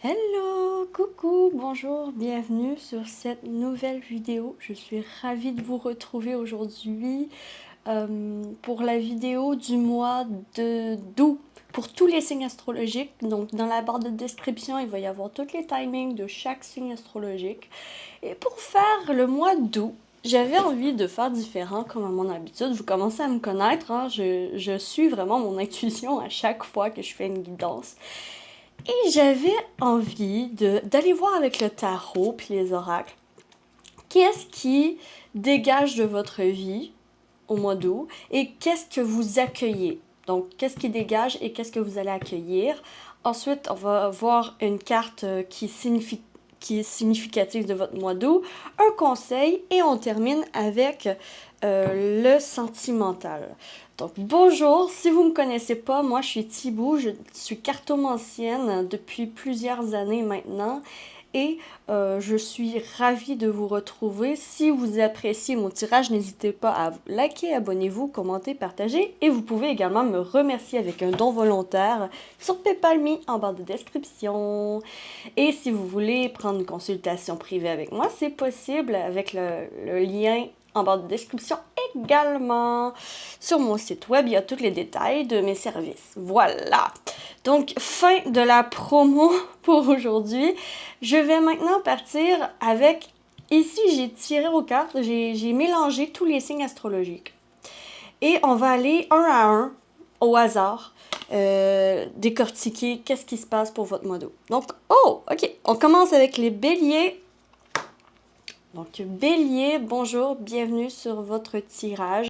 Hello, coucou, bonjour, bienvenue sur cette nouvelle vidéo. Je suis ravie de vous retrouver aujourd'hui pour la vidéo du mois d'août pour tous les signes astrologiques. Donc dans la barre de description, il va y avoir tous les timings de chaque signe astrologique. Et pour faire le mois d'août, j'avais envie de faire différent comme à mon habitude. Vous commencez à me connaître, hein? Je suis vraiment mon intuition à chaque fois que je fais une guidance. Et j'avais envie d'aller voir avec le tarot puis les oracles. Qu'est-ce qui dégage de votre vie au mois d'août et qu'est-ce que vous accueillez? Donc, qu'est-ce qui dégage et qu'est-ce que vous allez accueillir? Ensuite, on va voir une carte qui est significative de votre mois d'août, un conseil et on termine avec le sentimental. Donc bonjour, si vous ne me connaissez pas, moi je suis Thibou, je suis cartomancienne depuis plusieurs années maintenant et je suis ravie de vous retrouver. Si vous appréciez mon tirage, n'hésitez pas à liker, abonnez-vous, commenter, partager et vous pouvez également me remercier avec un don volontaire sur PayPal.me en barre de description. Et si vous voulez prendre une consultation privée avec moi, c'est possible avec le lien en barre de description également. Sur mon site web, il y a tous les détails de mes services. Voilà. Donc, fin de la promo pour aujourd'hui. Je vais maintenant partir avec... Ici, j'ai tiré aux cartes, j'ai mélangé tous les signes astrologiques. Et on va aller un à un, au hasard, décortiquer qu'est-ce qui se passe pour votre mois d'août. Donc, ok, on commence avec les béliers. Donc, bélier, bonjour, bienvenue sur votre tirage.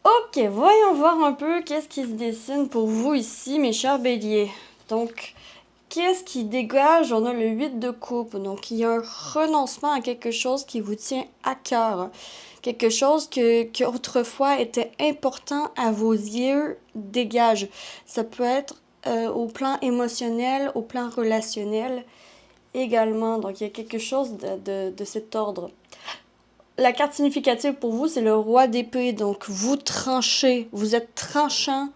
Ok, voyons voir un peu qu'est-ce qui se dessine pour vous ici, mes chers béliers. Donc, qu'est-ce qui dégage? On a le 8 de coupe. Donc, il y a un renoncement à quelque chose qui vous tient à cœur. Quelque chose qui autrefois était important à vos yeux dégage. Ça peut être au plan émotionnel, au plan relationnel également. Donc, il y a quelque chose de cet ordre. La carte significative pour vous, c'est le roi d'épée. Donc, vous tranchez, vous êtes tranchant,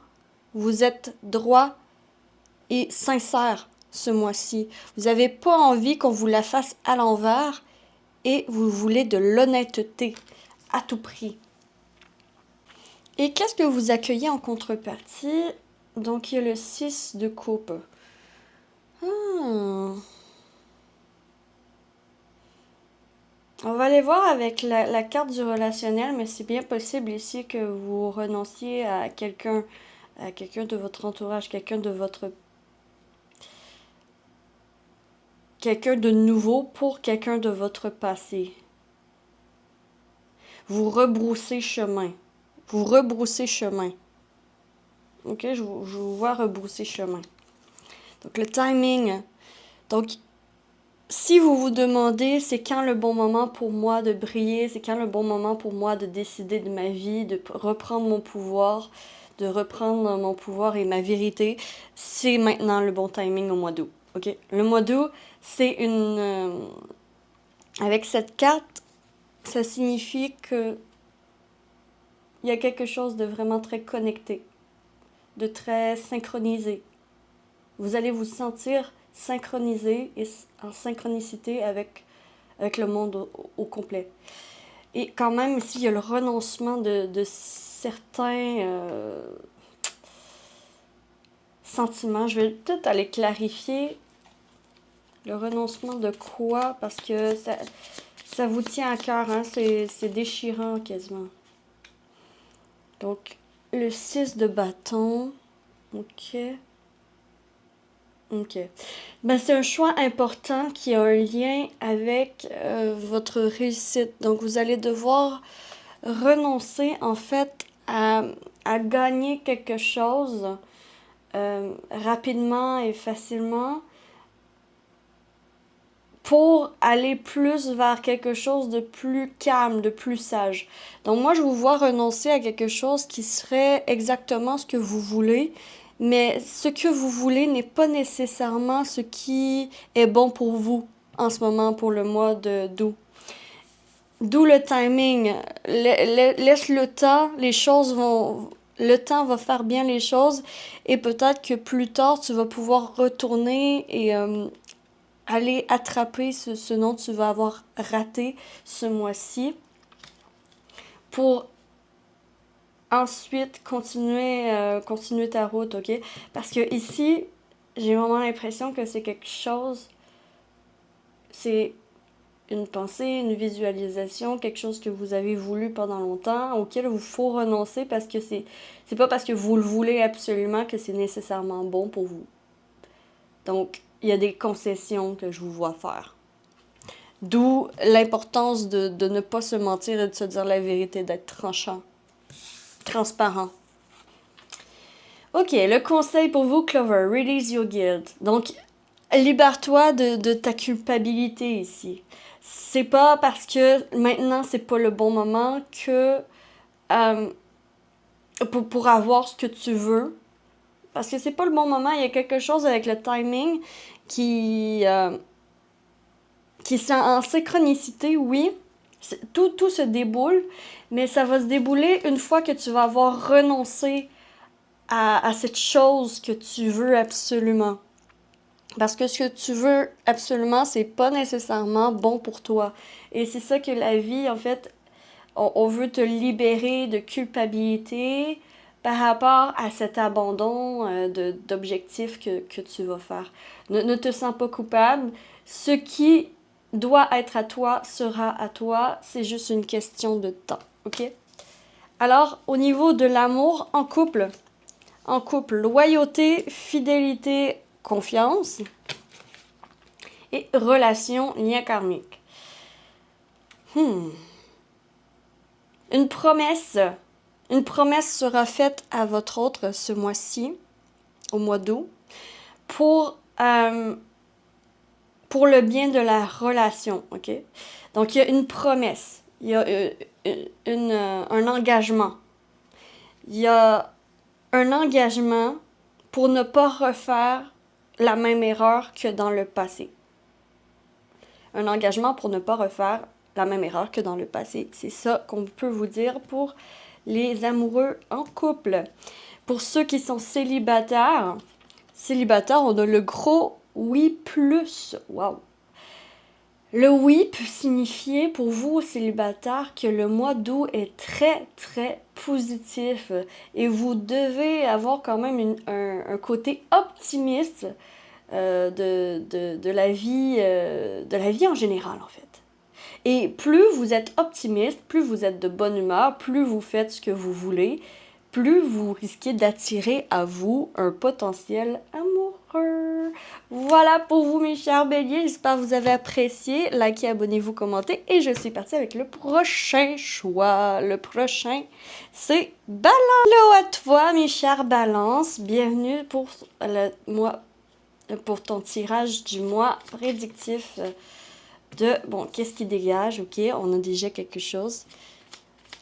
vous êtes droit et sincère ce mois-ci. Vous n'avez pas envie qu'on vous la fasse à l'envers et vous voulez de l'honnêteté à tout prix. Et qu'est-ce que vous accueillez en contrepartie? Donc, il y a le 6 de coupe. On va aller voir avec la carte du relationnel, mais c'est bien possible ici que vous renonciez à quelqu'un de votre entourage, quelqu'un de nouveau pour quelqu'un de votre passé. Vous rebroussez chemin. Vous rebroussez chemin. Ok, je vous vois rebrousser chemin. Donc le timing. Donc si vous vous demandez c'est quand le bon moment pour moi de briller, c'est quand le bon moment pour moi de décider de ma vie, de reprendre mon pouvoir, et ma vérité, c'est maintenant le bon timing au mois d'août. Ok, le mois d'août, c'est avec cette carte, ça signifie que il y a quelque chose de vraiment très connecté, de très synchronisé. Vous allez vous sentir synchronisé et en synchronicité avec le monde au complet. Et quand même, ici, il y a le renoncement de certains sentiments. Je vais peut-être aller clarifier le renoncement de quoi, parce que ça vous tient à cœur, hein? C'est déchirant quasiment. Donc, le 6 de bâton. Ok. Ok. Ben, c'est un choix important qui a un lien avec votre réussite. Donc, vous allez devoir renoncer, en fait, à gagner quelque chose rapidement et facilement pour aller plus vers quelque chose de plus calme, de plus sage. Donc moi, je vous vois renoncer à quelque chose qui serait exactement ce que vous voulez, mais ce que vous voulez n'est pas nécessairement ce qui est bon pour vous en ce moment pour le mois d'août. D'où le timing. Laisse le temps, les choses vont... Le temps va faire bien les choses et peut-être que plus tard, tu vas pouvoir retourner et aller attraper ce dont tu vas avoir raté ce mois-ci pour ensuite continuer ta route, ok? Parce que ici, j'ai vraiment l'impression que c'est quelque chose, c'est une pensée, une visualisation, quelque chose que vous avez voulu pendant longtemps, auquel il faut renoncer parce que c'est pas parce que vous le voulez absolument que c'est nécessairement bon pour vous. Donc, il y a des concessions que je vous vois faire. D'où l'importance de ne pas se mentir et de se dire la vérité, d'être tranchant, transparent. Ok, le conseil pour vous, Clover, release your guilt. Donc, libère-toi de ta culpabilité ici. C'est pas parce que maintenant c'est pas le bon moment que pour avoir ce que tu veux. Parce que c'est pas le bon moment. Il y a quelque chose avec le timing qui est en synchronicité, oui. Tout se déboule, mais ça va se débouler une fois que tu vas avoir renoncé à cette chose que tu veux absolument. Parce que ce que tu veux absolument, c'est pas nécessairement bon pour toi. Et c'est ça que la vie, en fait, on veut te libérer de culpabilité par rapport à cet abandon d'objectifs que tu vas faire. Ne te sens pas coupable. Ce qui doit être à toi sera à toi. C'est juste une question de temps, ok? Alors, au niveau de l'amour en couple, loyauté, fidélité, confiance et relation, lien karmique. Une promesse sera faite à votre autre ce mois-ci, au mois d'août, pour le bien de la relation, ok? Donc, il y a une promesse, il y a un engagement. Il y a un engagement pour ne pas refaire la même erreur que dans le passé. Un engagement pour ne pas refaire la même erreur que dans le passé. C'est ça qu'on peut vous dire pour les amoureux en couple. Pour ceux qui sont célibataires, on a le gros oui plus. Wow! Le oui peut signifier pour vous, célibataires, que le mois d'août est très, très positif et vous devez avoir quand même un côté optimiste de la vie en général, en fait. Et plus vous êtes optimiste, plus vous êtes de bonne humeur, plus vous faites ce que vous voulez, plus vous risquez d'attirer à vous un potentiel amoureux. Voilà pour vous, mes chers béliers. J'espère que vous avez apprécié. Likez, abonnez-vous, commentez. Et je suis partie avec le prochain choix. Le prochain, c'est Balance. Hello à toi, mes chers balances. Bienvenue pour ton tirage du mois prédictif bon, qu'est-ce qui dégage? Ok, on a déjà quelque chose.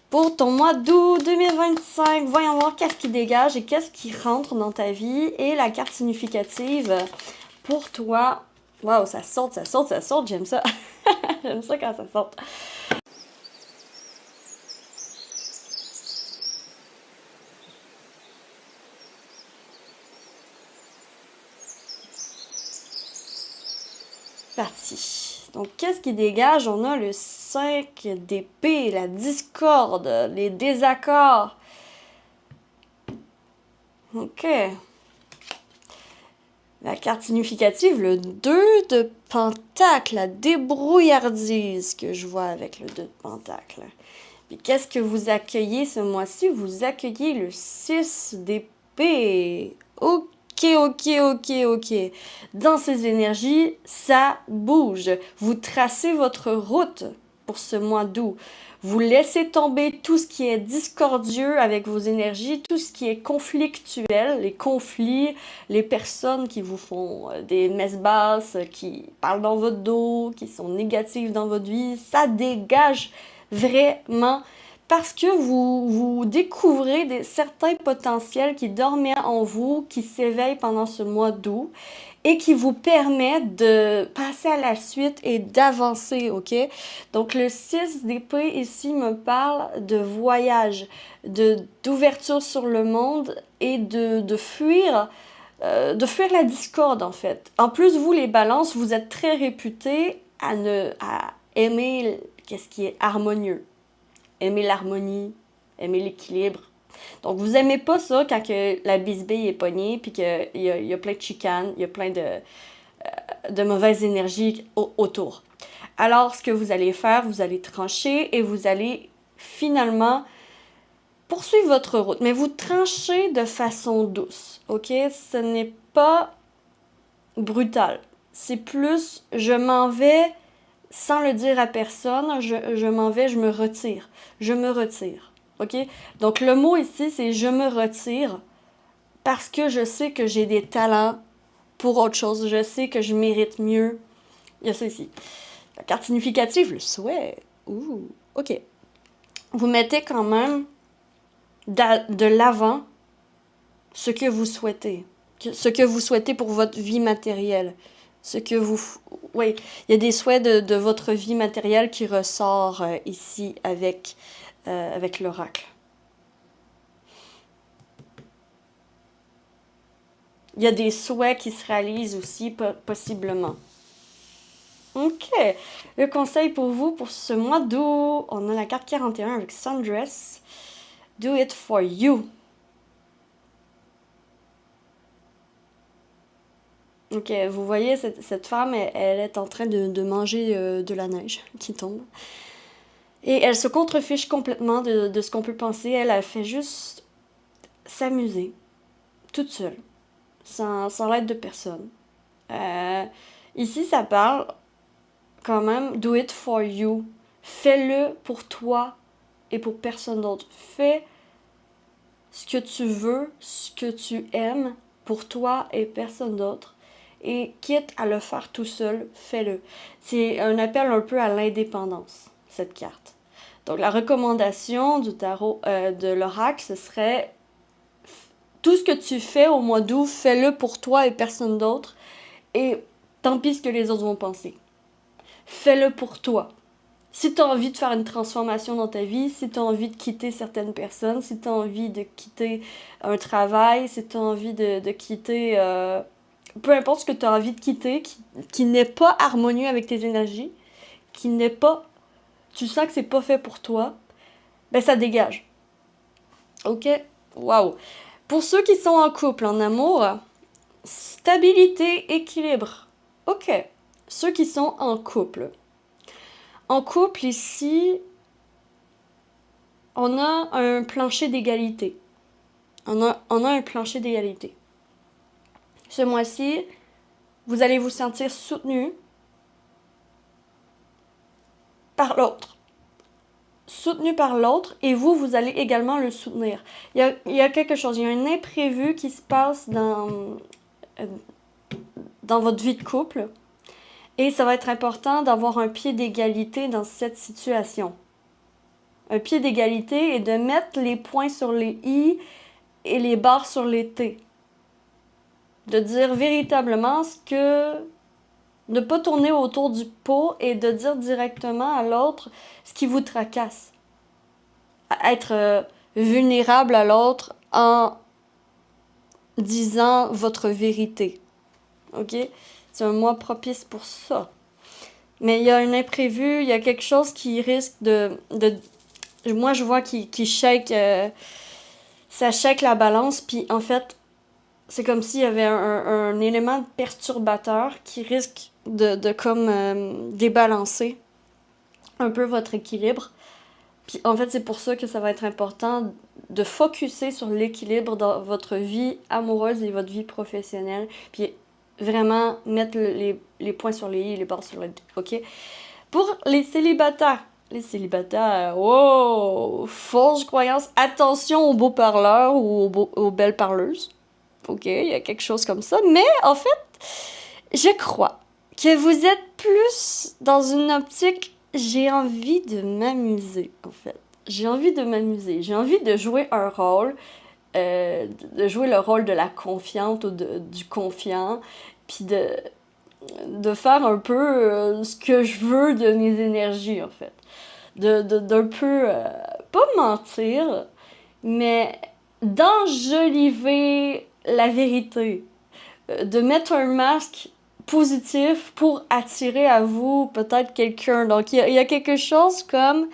Pour ton mois d'août 2025, voyons voir qu'est-ce qui dégage et qu'est-ce qui rentre dans ta vie. Et la carte significative pour toi. Waouh, ça saute, j'aime ça. J'aime ça quand ça saute. Parti. Donc, qu'est-ce qui dégage? On a le 5 d'épée, la discorde, les désaccords. Ok. La carte significative, le 2 de pentacle, la débrouillardise que je vois avec le 2 de pentacle. Et qu'est-ce que vous accueillez ce mois-ci? Vous accueillez le 6 d'épée. Ok. Dans ces énergies, ça bouge. Vous tracez votre route. pour ce mois d'août. Vous laissez tomber tout ce qui est discordieux avec vos énergies, tout ce qui est conflictuel, les conflits, les personnes qui vous font des messes basses, qui parlent dans votre dos, qui sont négatives dans votre vie. Ça dégage vraiment parce que vous découvrez certains potentiels qui dormaient en vous, qui s'éveillent pendant ce mois d'août et qui vous permettent de passer à la suite et d'avancer, ok? Donc le 6 d'épée ici me parle de voyage, d'ouverture sur le monde et de fuir la discorde en fait. En plus, vous les balances, vous êtes très réputés à aimer qu'est-ce qui est harmonieux, aimer l'harmonie, aimer l'équilibre. Donc, vous aimez pas ça quand que la bisbille est pognée, puis qu'il y a plein de chicanes, il y a plein de mauvaises énergies autour. Alors, ce que vous allez faire, vous allez trancher et vous allez finalement poursuivre votre route. Mais vous tranchez de façon douce, ok? Ce n'est pas brutal. C'est plus, je m'en vais sans le dire à personne, je m'en vais, je me retire. Je me retire. OK? Donc, le mot ici, c'est « je me retire » parce que je sais que j'ai des talents pour autre chose. Je sais que je mérite mieux. Il y a ça ici. La carte significative, le souhait. Ouh, OK. Vous mettez quand même de l'avant ce que vous souhaitez. Ce que vous souhaitez pour votre vie matérielle. Ce que vous... Oui, il y a des souhaits de votre vie matérielle qui ressort ici avec l'oracle. Il y a des souhaits qui se réalisent aussi, possiblement. OK. Le conseil pour vous, pour ce mois d'août, on a la carte 41 avec Sundress. Do it for you. OK, vous voyez, cette femme, elle est en train de manger de la neige qui tombe. Et elle se contrefiche complètement de ce qu'on peut penser. Elle fait juste s'amuser, toute seule, sans l'aide de personne. Ici, ça parle quand même, do it for you. Fais-le pour toi et pour personne d'autre. Fais ce que tu veux, ce que tu aimes pour toi et personne d'autre. Et quitte à le faire tout seul, fais-le. C'est un appel un peu à l'indépendance, cette carte. Donc, la recommandation du tarot de l'oracle, ce serait tout ce que tu fais au mois d'août, fais-le pour toi et personne d'autre. Et tant pis ce que les autres vont penser. Fais-le pour toi. Si tu as envie de faire une transformation dans ta vie, si tu as envie de quitter certaines personnes, si tu as envie de quitter un travail, si tu as envie de quitter... peu importe ce que tu as envie de quitter, qui n'est pas harmonieux avec tes énergies, qui n'est pas... Tu sens que c'est pas fait pour toi, ben ça dégage. OK? Waouh! Pour ceux qui sont en couple, en amour, stabilité, équilibre. OK. Ceux qui sont en couple. En couple, ici, on a un plancher d'égalité. On a un plancher d'égalité. Ce mois-ci, vous allez vous sentir soutenu par l'autre. Soutenu par l'autre et vous allez également le soutenir. Il y a quelque chose, il y a un imprévu qui se passe dans votre vie de couple et ça va être important d'avoir un pied d'égalité dans cette situation. Un pied d'égalité et de mettre les points sur les i et les barres sur les t. De dire véritablement ce que... Ne pas tourner autour du pot et de dire directement à l'autre ce qui vous tracasse. Être vulnérable à l'autre en disant votre vérité. OK? C'est un mois propice pour ça. Mais il y a un imprévu, il y a quelque chose qui risque moi, je vois qui shake... ça shake la balance, puis en fait... C'est comme s'il y avait un élément perturbateur qui risque de comme débalancer un peu votre équilibre. Puis en fait, c'est pour ça que ça va être important de focusser sur l'équilibre dans votre vie amoureuse et votre vie professionnelle. Puis vraiment mettre les points sur les i et les barres sur les t. OK? Pour les célibataires, Les célibataires, wow! Fausse croyance. Attention aux beaux parleurs ou aux belles parleuses. Ok, il y a quelque chose comme ça. Mais en fait, je crois que vous êtes plus dans une optique, j'ai envie de m'amuser, en fait. J'ai envie de m'amuser. J'ai envie de jouer un rôle, de jouer le rôle de la confiante ou du confiant, puis de faire un peu ce que je veux de mes énergies, en fait. D'un peu, pas mentir, mais d'enjoliver la vérité. De mettre un masque positif pour attirer à vous peut-être quelqu'un. Donc, il y a quelque chose comme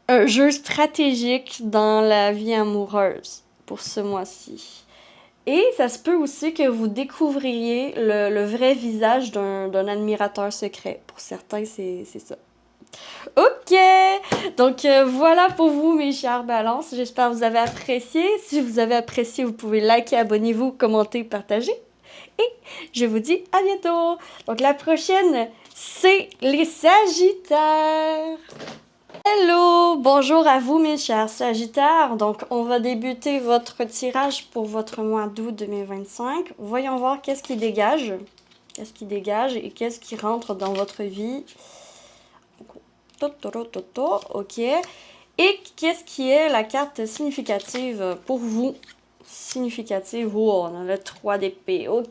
un jeu stratégique dans la vie amoureuse pour ce mois-ci. Et ça se peut aussi que vous découvriez le vrai visage d'un admirateur secret. Pour certains, c'est ça. Ok, donc voilà pour vous mes chères balances. J'espère que vous avez apprécié. Si vous avez apprécié, vous pouvez liker, abonnez-vous, commenter, partager. Et je vous dis à bientôt. Donc la prochaine, c'est les Sagittaires. Hello, bonjour à vous mes chers Sagittaires. Donc on va débuter votre tirage pour votre mois d'août 2025. Voyons voir qu'est-ce qui dégage. Qu'est-ce qui dégage et qu'est-ce qui rentre dans votre vie. Ok. Et qu'est-ce qui est la carte significative pour vous? Significative, oh, on a le 3 d'épée. Ok.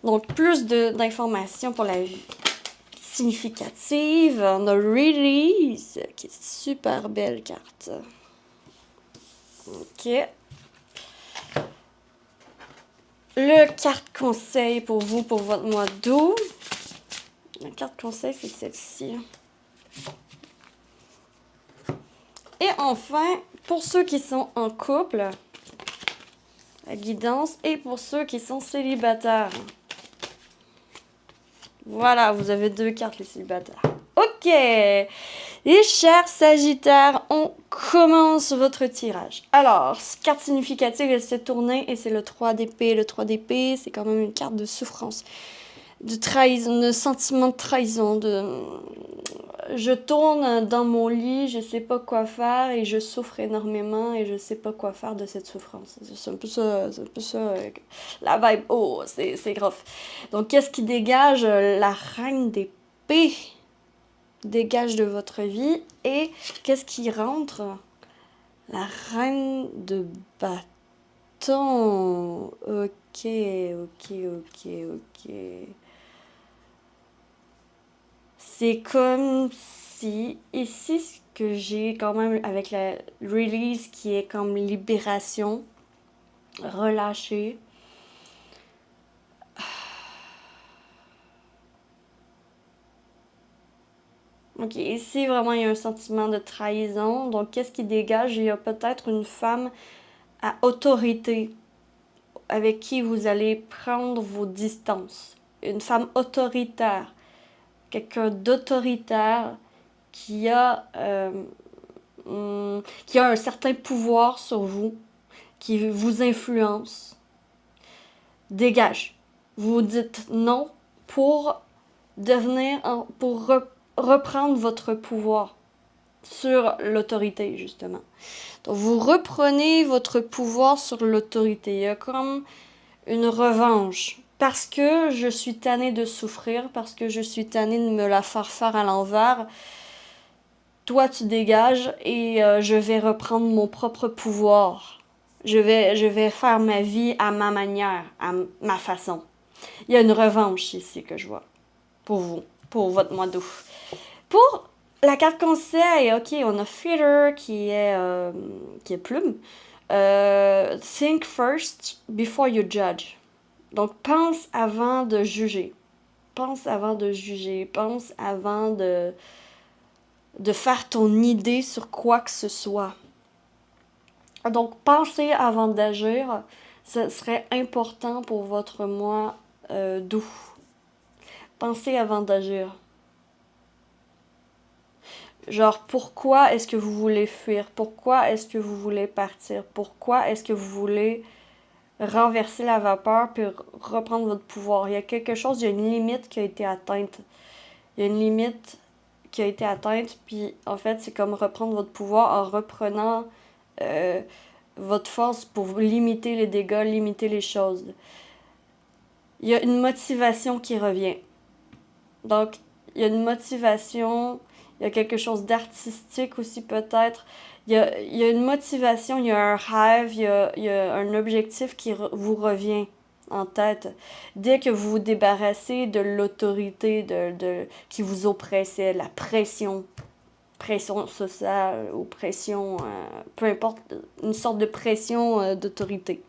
Donc, plus d'informations pour la vie significative. On a Release, qui est une super belle carte. Ok. Le carte conseil pour vous, pour votre mois d'août. La carte conseil, c'est celle-ci. Et enfin, pour ceux qui sont en couple, la guidance, et pour ceux qui sont célibataires. Voilà, vous avez 2 cartes, les célibataires. Ok, les chers Sagittaires, on commence votre tirage. Alors, carte significative, elle s'est tournée et c'est le 3 d'épée. Le 3 d'épée, c'est quand même une carte de souffrance, de trahison, de sentiment de trahison, je tourne dans mon lit, je sais pas quoi faire et je souffre énormément et je sais pas quoi faire de cette souffrance. C'est un peu ça, la vibe. Oh, c'est grave. Donc, qu'est-ce qui dégage? La reine d'épée dégage de votre vie. Et qu'est-ce qui rentre? La reine de bâton. Ok. C'est comme si, ici, ce que j'ai quand même avec la release qui est comme libération, relâcher. Ok, ici, vraiment, il y a un sentiment de trahison. Donc, qu'est-ce qui dégage? Il y a peut-être une femme à autorité avec qui vous allez prendre vos distances. Une femme autoritaire. Quelqu'un d'autoritaire qui a un certain pouvoir sur vous, qui vous influence. Dégage. Vous dites non pour reprendre votre pouvoir sur l'autorité, justement. Donc, vous reprenez votre pouvoir sur l'autorité. Il y a comme une revanche. Parce que je suis tannée de souffrir, parce que je suis tannée de me la faire à l'envers, toi tu dégages et je vais reprendre mon propre pouvoir. Je vais faire ma vie à ma manière, à ma façon. Il y a une revanche ici que je vois pour vous, pour votre mois d'août. Pour la carte conseil, ok, on a Feather qui est plume. Think first before you judge. Donc, pense avant de juger. Pense avant de juger. Pense avant de faire ton idée sur quoi que ce soit. Donc, penser avant d'agir, ce serait important pour votre mois d'août. Pensez avant d'agir. Genre, pourquoi est-ce que vous voulez fuir? Pourquoi est-ce que vous voulez partir? Pourquoi est-ce que vous voulez renverser la vapeur puis reprendre votre pouvoir? Il y a quelque chose, il y a une limite qui a été atteinte. Il y a une limite qui a été atteinte, puis en fait, c'est comme reprendre votre pouvoir en reprenant votre force pour limiter les dégâts, limiter les choses. Il y a une motivation qui revient. Donc, il y a une motivation, il y a quelque chose d'artistique aussi peut-être. Il y a une motivation, il y a un rêve, il y a un objectif qui vous revient en tête. Dès que vous vous débarrassez de l'autorité qui vous oppressait, la pression sociale ou pression, peu importe, une sorte de pression d'autorité.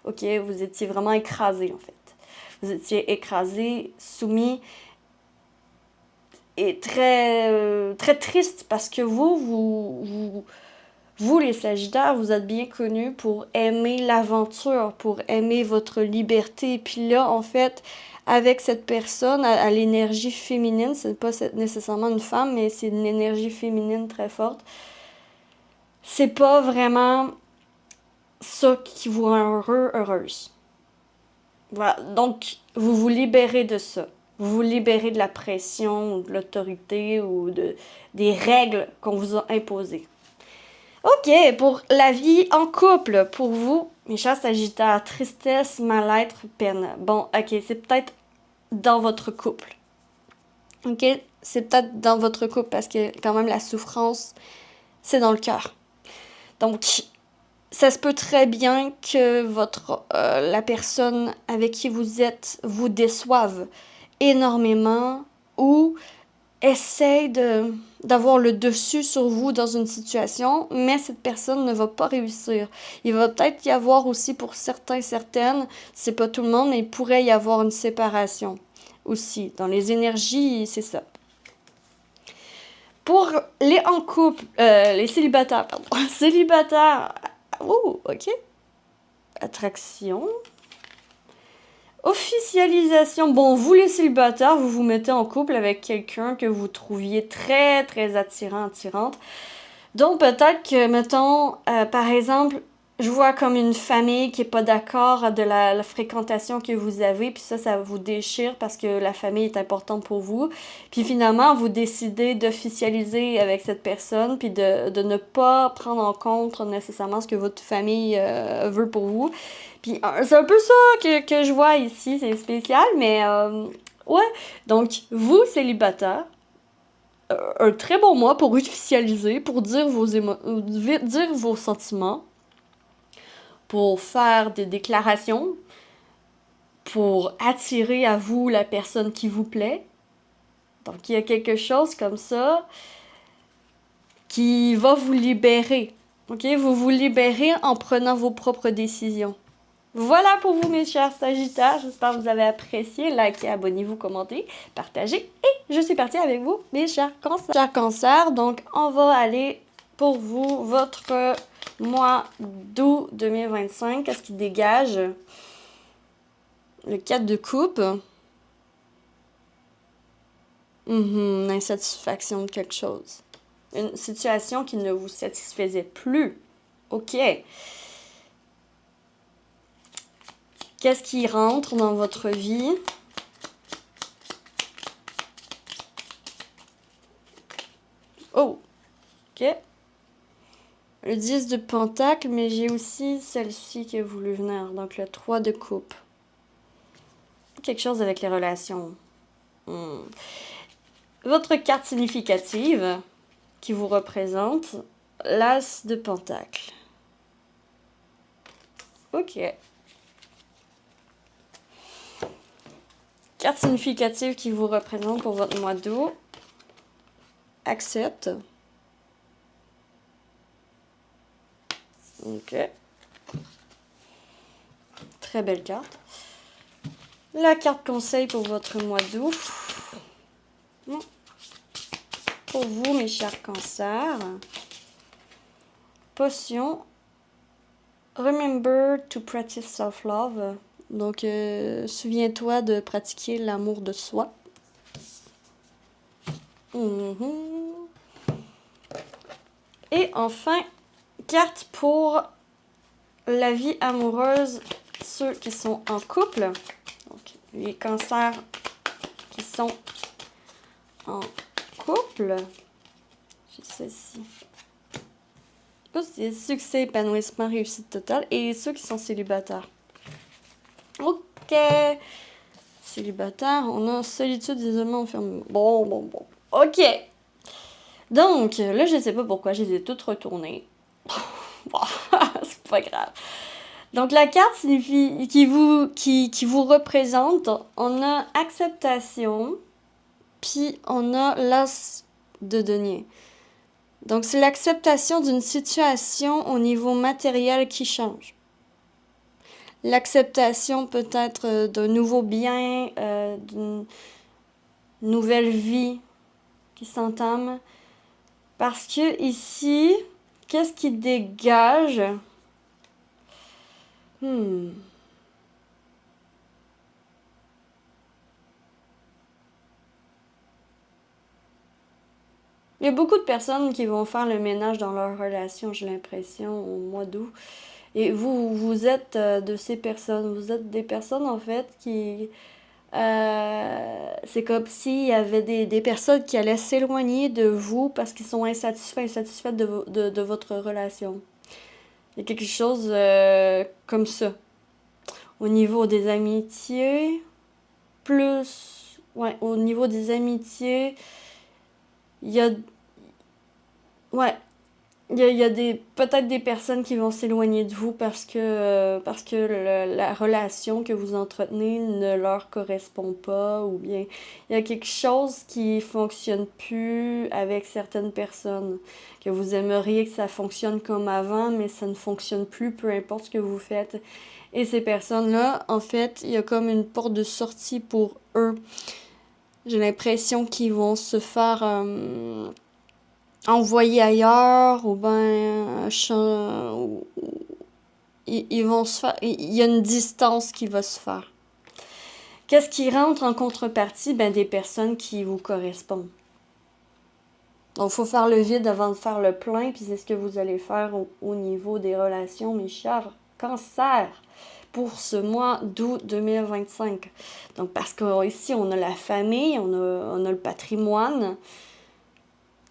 Ok, vous étiez vraiment écrasé en fait. Vous étiez écrasé, soumis et très triste parce que vous, les Sagittaires, vous êtes bien connus pour aimer l'aventure, pour aimer votre liberté. Et puis là, en fait, avec cette personne, à l'énergie féminine, c'est pas nécessairement une femme, mais c'est une énergie féminine très forte. C'est pas vraiment ça qui vous rend heureux, heureuse. Voilà, donc vous vous libérez de ça. Vous vous libérez de la pression, ou de l'autorité ou des règles qu'on vous a imposées. Ok, pour la vie en couple, pour vous, mes chers Sagittaires, tristesse, mal-être, peine. Bon, ok, c'est peut-être dans votre couple. Ok, c'est peut-être dans votre couple parce que quand même la souffrance, c'est dans le cœur. Donc, ça se peut très bien que la personne avec qui vous êtes vous déçoive énormément ou essaye d'avoir le dessus sur vous dans une situation, mais cette personne ne va pas réussir. Il va peut-être y avoir aussi pour certaines, c'est pas tout le monde, mais il pourrait y avoir une séparation aussi. Dans les énergies, c'est ça. Pour les en couple, les célibataires, pardon. Célibataires, oh, ok. Attraction. Officialisation. Bon, vous les célibataires, vous vous mettez en couple avec quelqu'un que vous trouviez très attirant, attirante. Donc peut-être que, mettons, par exemple, je vois comme une famille qui est pas d'accord de la fréquentation que vous avez, puis ça vous déchire parce que la famille est importante pour vous. Puis finalement, vous décidez d'officialiser avec cette personne, puis de ne pas prendre en compte nécessairement ce que votre famille veut pour vous. Puis c'est un peu ça que je vois ici, c'est spécial, mais ouais. Donc, vous, célibataire, un très bon mois pour officialiser, pour dire dire vos sentiments, pour faire des déclarations, pour attirer à vous la personne qui vous plaît. Donc, il y a quelque chose comme ça qui va vous libérer. Ok? Vous vous libérez en prenant vos propres décisions. Voilà pour vous, mes chers Sagittaires. J'espère que vous avez apprécié. Likez, abonnez-vous, commentez, partagez. Et je suis partie avec vous, mes chers Cancers. Chers Cancers, donc on va aller pour vous, votre mois d'août 2025. Qu'est-ce qui dégage? Le 4 de coupe. L'insatisfaction de quelque chose. Une situation qui ne vous satisfaisait plus. Ok. Qu'est-ce qui rentre dans votre vie? Oh, ok. Le 10 de pentacle, mais j'ai aussi celle-ci qui a voulu venir. Donc le 3 de coupe. Quelque chose avec les relations. Votre carte significative qui vous représente, l'As de pentacle. Ok. Carte significative qui vous représente pour votre mois d'août. Accepte. Ok. Très belle carte. La carte conseil pour votre mois d'août. Pour vous, mes chers cancers. Potion. Remember to practice self-love. Donc, souviens-toi de pratiquer l'amour de soi. Et enfin, carte pour la vie amoureuse, ceux qui sont en couple. Donc, les cancers qui sont en couple. J'ai ça ici. C'est succès, épanouissement, réussite totale. Et ceux qui sont célibataires. Ok. Célibataire, on a solitude, isolement, enfermement. Bon. Ok. Donc, là, je sais pas pourquoi, je les ai toutes retournées. C'est pas grave. Donc, la carte signifie qui vous représente. On a acceptation, puis on a l'as de denier. Donc, c'est l'acceptation d'une situation au niveau matériel qui change. L'acceptation peut-être d'un nouveau bien, d'une nouvelle vie qui s'entame. Parce que ici, qu'est-ce qui dégage? Il y a beaucoup de personnes qui vont faire le ménage dans leur relation, j'ai l'impression, au mois d'août. Et vous êtes de ces personnes. Vous êtes des personnes, en fait, qui... c'est comme s'il y avait des personnes qui allaient s'éloigner de vous parce qu'ils sont insatisfaits de votre relation. Il y a quelque chose comme ça. Au niveau des amitiés, plus... Ouais, au niveau des amitiés... Il y a... Ouais. Il y a peut-être des personnes qui vont s'éloigner de vous parce que la relation que vous entretenez ne leur correspond pas ou bien il y a quelque chose qui fonctionne plus avec certaines personnes, que vous aimeriez que ça fonctionne comme avant, mais ça ne fonctionne plus, peu importe ce que vous faites. Et ces personnes-là, en fait, il y a comme une porte de sortie pour eux. J'ai l'impression qu'ils vont se faire envoyer ailleurs ou ben ils vont se faire. Il y a une distance qui va se faire. Qu'est-ce qui rentre en contrepartie? Ben des personnes qui vous correspondent. Donc, il faut faire le vide avant de faire le plein, puis c'est ce que vous allez faire au niveau des relations, mes chers cancers, pour ce mois d'août 2025. Donc, parce qu'ici, on a la famille, on a le patrimoine.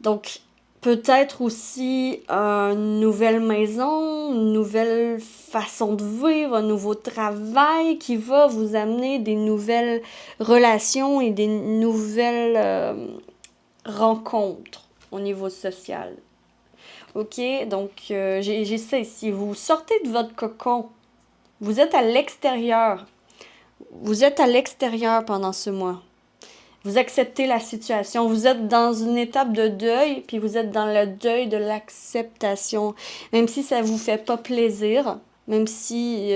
Donc, peut-être aussi une nouvelle maison, une nouvelle façon de vivre, un nouveau travail qui va vous amener des nouvelles relations et des nouvelles rencontres au niveau social. Ok, donc j'ai ça ici. Vous sortez de votre cocon. Vous êtes à l'extérieur. Vous êtes à l'extérieur pendant ce mois. Vous acceptez la situation. Vous êtes dans une étape de deuil, puis vous êtes dans le deuil de l'acceptation. Même si ça vous fait pas plaisir, même si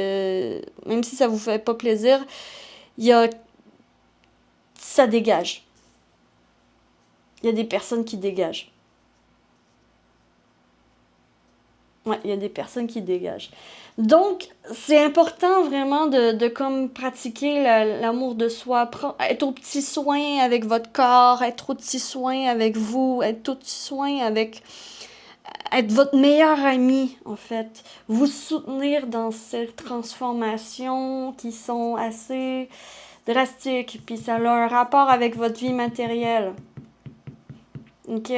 ça vous fait pas plaisir, ça dégage. Il y a des personnes qui dégagent. Ouais, il y a des personnes qui dégagent. Donc, c'est important vraiment de comme pratiquer l'amour de soi, être au petit soin avec votre corps, être au petit soin avec vous, être au petit soin avec... être votre meilleur ami, en fait. Vous soutenir dans ces transformations qui sont assez drastiques, puis ça a un rapport avec votre vie matérielle. OK?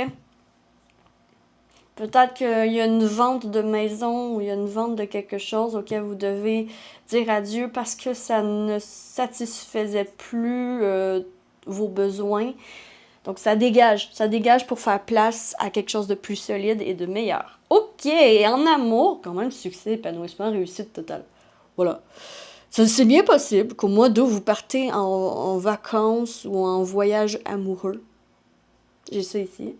Peut-être qu'il y a une vente de maison ou il y a une vente de quelque chose auquel vous devez dire adieu parce que ça ne satisfaisait plus vos besoins. Donc, ça dégage pour faire place à quelque chose de plus solide et de meilleur. OK, et en amour, quand même, succès, épanouissement, réussite totale. Voilà. C'est bien possible qu'au mois d'août, vous partez en vacances ou en voyage amoureux. J'ai ça ici.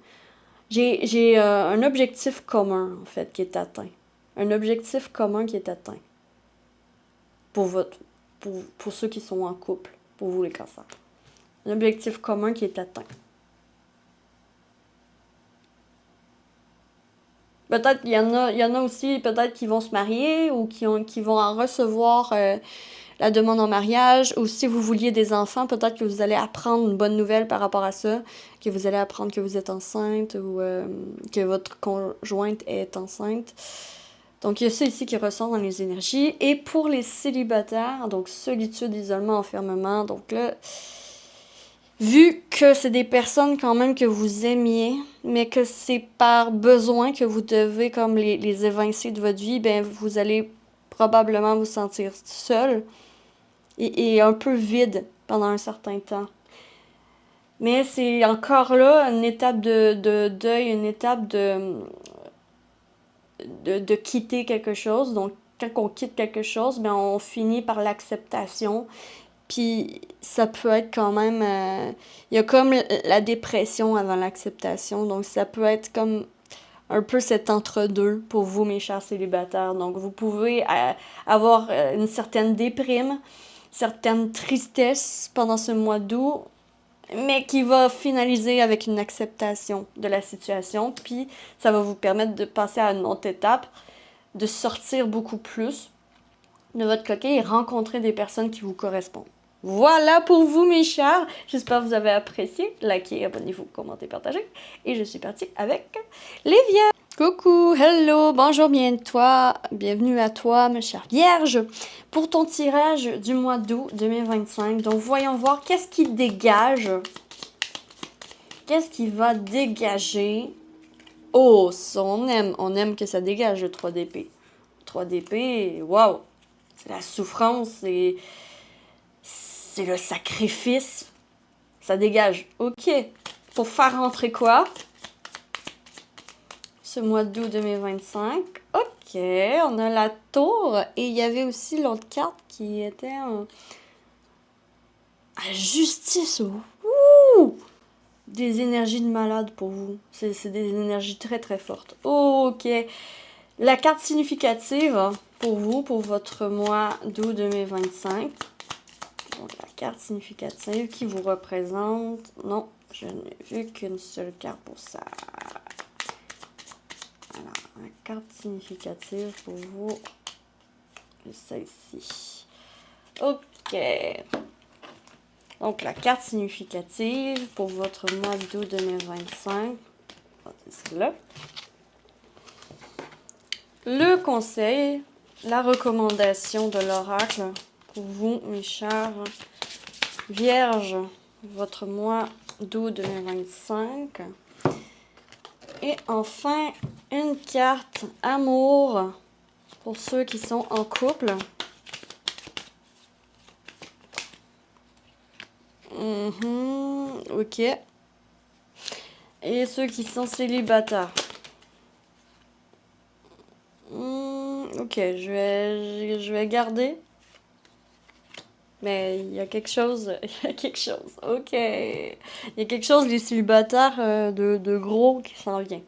J'ai un objectif commun, en fait, qui est atteint. Un objectif commun qui est atteint. Pour ceux qui sont en couple, pour vous les cancers. Un objectif commun qui est atteint. Peut-être il y en a aussi peut-être qui vont se marier ou qui vont en recevoir la demande en mariage, ou si vous vouliez des enfants, peut-être que vous allez apprendre une bonne nouvelle par rapport à ça, que vous allez apprendre que vous êtes enceinte ou que votre conjointe est enceinte. Donc, il y a ça ici qui ressort dans les énergies. Et pour les célibataires, donc solitude, isolement, enfermement, donc là, Vu que c'est des personnes quand même que vous aimiez, mais que c'est par besoin que vous devez comme les évincer de votre vie, ben vous allez probablement vous sentir seul et un peu vide pendant un certain temps. Mais c'est encore là une étape de deuil, une étape de quitter quelque chose. Donc, quand on quitte quelque chose, ben on finit par l'acceptation. Puis, ça peut être quand même... il y a comme la dépression avant l'acceptation. Donc, ça peut être comme un peu cet entre-deux pour vous, mes chers célibataires. Donc, vous pouvez avoir une certaine déprime, certaine tristesse pendant ce mois d'août, mais qui va finaliser avec une acceptation de la situation, puis ça va vous permettre de passer à une autre étape, de sortir beaucoup plus de votre coquille et rencontrer des personnes qui vous correspondent. Voilà pour vous, mes chers. J'espère que vous avez apprécié. Likez, abonnez-vous, commentez, partagez. Et je suis partie avec Lévia. Coucou, hello, bonjour, bienvenue à toi, ma chère Vierge, pour ton tirage du mois d'août 2025. Donc, voyons voir qu'est-ce qui dégage. Qu'est-ce qui va dégager? Oh, ça, on aime que ça dégage le 3 d'épée. 3 d'épée, waouh, c'est la souffrance, c'est le sacrifice. Ça dégage. Ok, pour faire rentrer quoi? Ce mois d'août 2025. Ok, on a la tour. Et il y avait aussi l'autre carte qui était à justice. Ouh! Des énergies de malade pour vous. C'est des énergies très très fortes. Ok. La carte significative pour vous, pour votre mois d'août 2025. Donc la carte significative qui vous représente. Non, je n'ai vu qu'une seule carte pour ça. Alors, la carte significative pour vous, c'est celle-ci. Ok. Donc, la carte significative pour votre mois d'août 2025, c'est celle-là. Le conseil, la recommandation de l'oracle pour vous, mes chers Vierges, votre mois d'août 2025. Et enfin, une carte amour pour ceux qui sont en couple. Ok. Et ceux qui sont célibataires. Ok, je vais garder. Mais il y a quelque chose, ok. Il y a quelque chose, les célibataires, de gros qui s'en vient.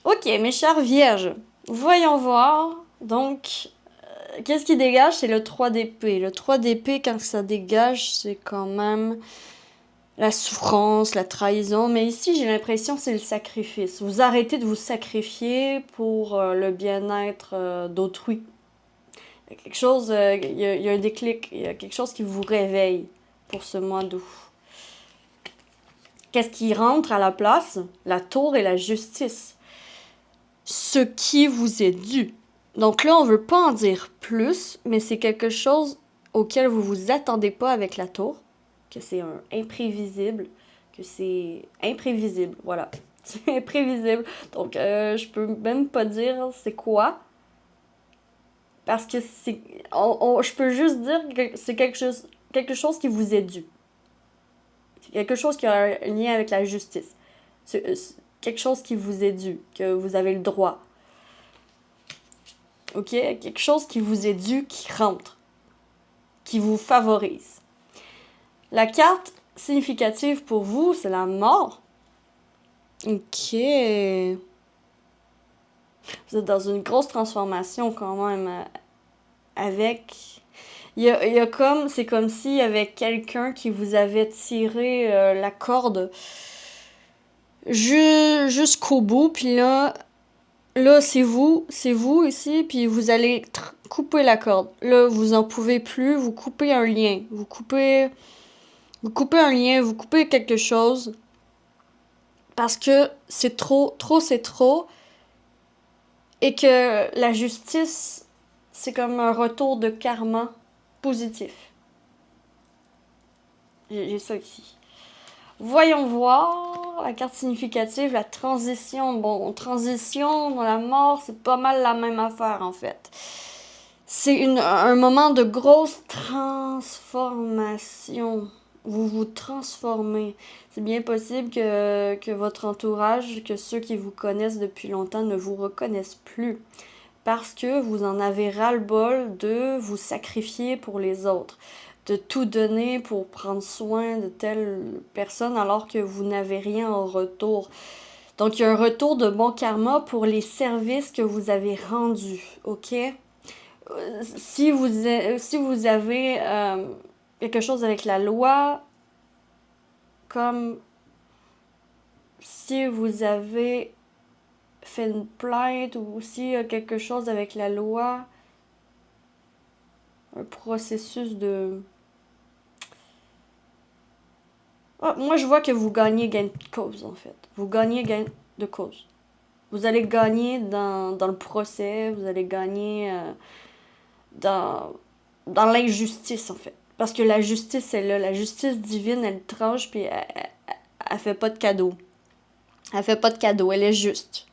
Ok, mes chères vierges, voyons voir. Donc, qu'est-ce qui dégage? C'est le 3 d'épée. Le 3 d'épée, quand ça dégage, c'est quand même la souffrance, la trahison. Mais ici, j'ai l'impression que c'est le sacrifice. Vous arrêtez de vous sacrifier pour le bien-être d'autrui. Il y a quelque chose, il y a un déclic, il y a quelque chose qui vous réveille pour ce mois d'août. Qu'est-ce qui rentre à la place? La tour et la justice. Ce qui vous est dû. Donc là, on ne veut pas en dire plus, mais c'est quelque chose auquel vous ne vous attendez pas avec la tour, que c'est un imprévisible, voilà. C'est imprévisible. Donc, je peux même pas dire c'est quoi, parce que je peux juste dire que c'est quelque chose qui vous est dû. C'est quelque chose qui a un lien avec la justice. C'est quelque chose qui vous est dû, que vous avez le droit. Ok? Quelque chose qui vous est dû, qui rentre, qui vous favorise. La carte significative pour vous, c'est la mort. Ok. Vous êtes dans une grosse transformation quand même avec... c'est comme s'il y avait quelqu'un qui vous avait tiré la corde jusqu'au bout, puis là, c'est vous ici, puis vous allez couper la corde. Là, vous en pouvez plus, vous coupez un lien, vous coupez un lien, vous coupez quelque chose, parce que c'est trop c'est trop, et que la justice, c'est comme un retour de karma positif. J'ai ça ici. Voyons voir la carte significative, la transition. Bon, transition dans la mort, c'est pas mal la même affaire en fait. C'est un moment de grosse transformation. Vous vous transformez. C'est bien possible que votre entourage, que ceux qui vous connaissent depuis longtemps ne vous reconnaissent plus. Parce que vous en avez ras-le-bol de vous sacrifier pour les autres, de tout donner pour prendre soin de telle personne alors que vous n'avez rien en retour. Donc, il y a un retour de bon karma pour les services que vous avez rendus, ok? Si vous avez quelque chose avec la loi, comme si vous avez fait une plainte ou si quelque chose avec la loi, un processus de... Ah, moi, je vois que vous gagnez gain de cause, en fait. Vous gagnez gain de cause. Vous allez gagner dans le procès, vous allez gagner dans l'injustice, en fait. Parce que la justice est là. La justice divine, elle tranche, puis elle fait pas de cadeau. Elle fait pas de cadeau, elle est juste.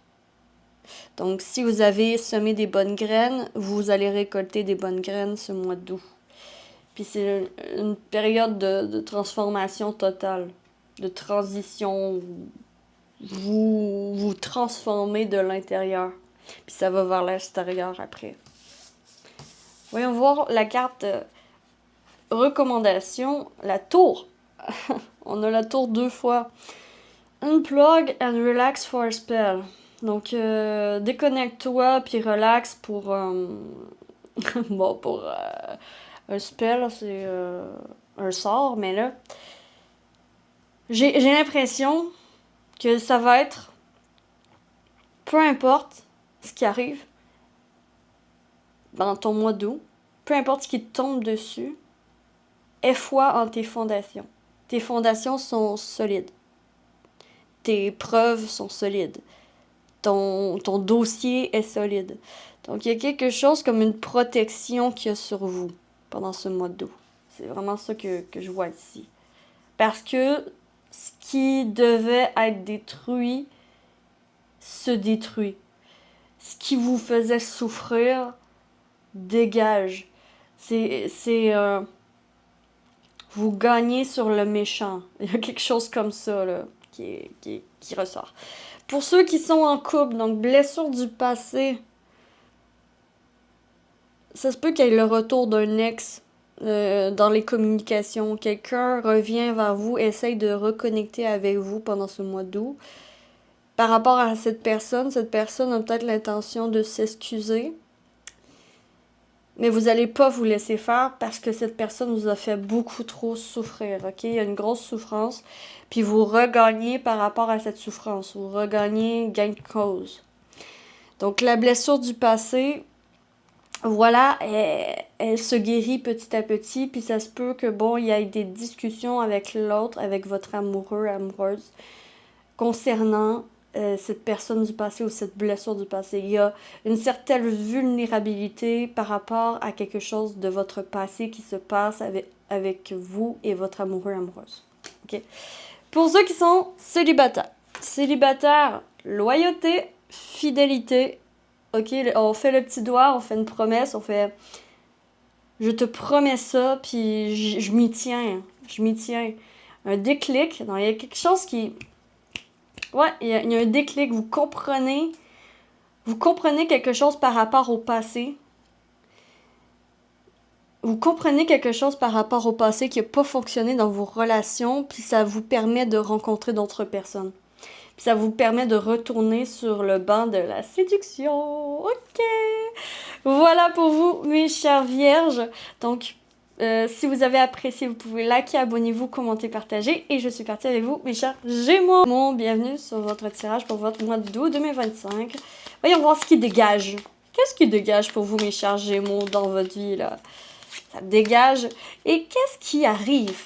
Donc, si vous avez semé des bonnes graines, vous allez récolter des bonnes graines ce mois d'août. Puis c'est une période de transformation totale, de transition. Vous transformez de l'intérieur. Puis ça va vers l'extérieur après. Voyons voir la carte recommandation, la tour. On a la tour 2 fois. Unplug and relax for a spell. Donc, déconnecte-toi puis relax pour... bon, pour un spell, c'est un sort, mais là... J'ai l'impression que ça va être... Peu importe ce qui arrive dans ton mois d'août, peu importe ce qui te tombe dessus, aie foi en tes fondations. Tes fondations sont solides. Tes preuves sont solides. Ton dossier est solide. Donc, il y a quelque chose comme une protection qu'il y a sur vous pendant ce mois d'août. C'est vraiment ça que je vois ici. Parce que ce qui devait être détruit se détruit. Ce qui vous faisait souffrir dégage. Vous gagnez sur le méchant. Il y a quelque chose comme ça là, qui ressort. Pour ceux qui sont en couple, donc blessure du passé, ça se peut qu'il y ait le retour d'un ex dans les communications. Quelqu'un revient vers vous, essaye de reconnecter avec vous pendant ce mois d'août. Par rapport à cette personne a peut-être l'intention de s'excuser. Mais vous n'allez pas vous laisser faire parce que cette personne vous a fait beaucoup trop souffrir, ok? Il y a une grosse souffrance, puis vous regagnez par rapport à cette souffrance. Vous regagnez gain de cause. Donc, la blessure du passé, voilà, elle se guérit petit à petit, puis ça se peut que, bon, il y ait des discussions avec l'autre, avec votre amoureux, amoureuse, concernant cette personne du passé ou cette blessure du passé. Il y a une certaine vulnérabilité par rapport à quelque chose de votre passé qui se passe avec vous et votre amoureux, amoureuse. Okay? Pour ceux qui sont célibataires, loyauté, fidélité. Ok, on fait le petit doigt, on fait une promesse, on fait je te promets ça, puis je m'y tiens. Je m'y tiens. Un déclic. Non, il y a quelque chose qui... Ouais, il y a un déclic. Vous comprenez quelque chose par rapport au passé. Vous comprenez quelque chose par rapport au passé qui n'a pas fonctionné dans vos relations, puis ça vous permet de rencontrer d'autres personnes. Puis ça vous permet de retourner sur le banc de la séduction. Ok! Voilà pour vous, mes chères vierges. Donc, si vous avez apprécié, vous pouvez liker, abonnez-vous, commenter, partager. Et je suis partie avec vous, mes chers Gémeaux. Bienvenue sur votre tirage pour votre mois d'août 2025. Voyons voir ce qui dégage. Qu'est-ce qui dégage pour vous, mes chers Gémeaux, dans votre vie, là? Ça dégage. Et qu'est-ce qui arrive?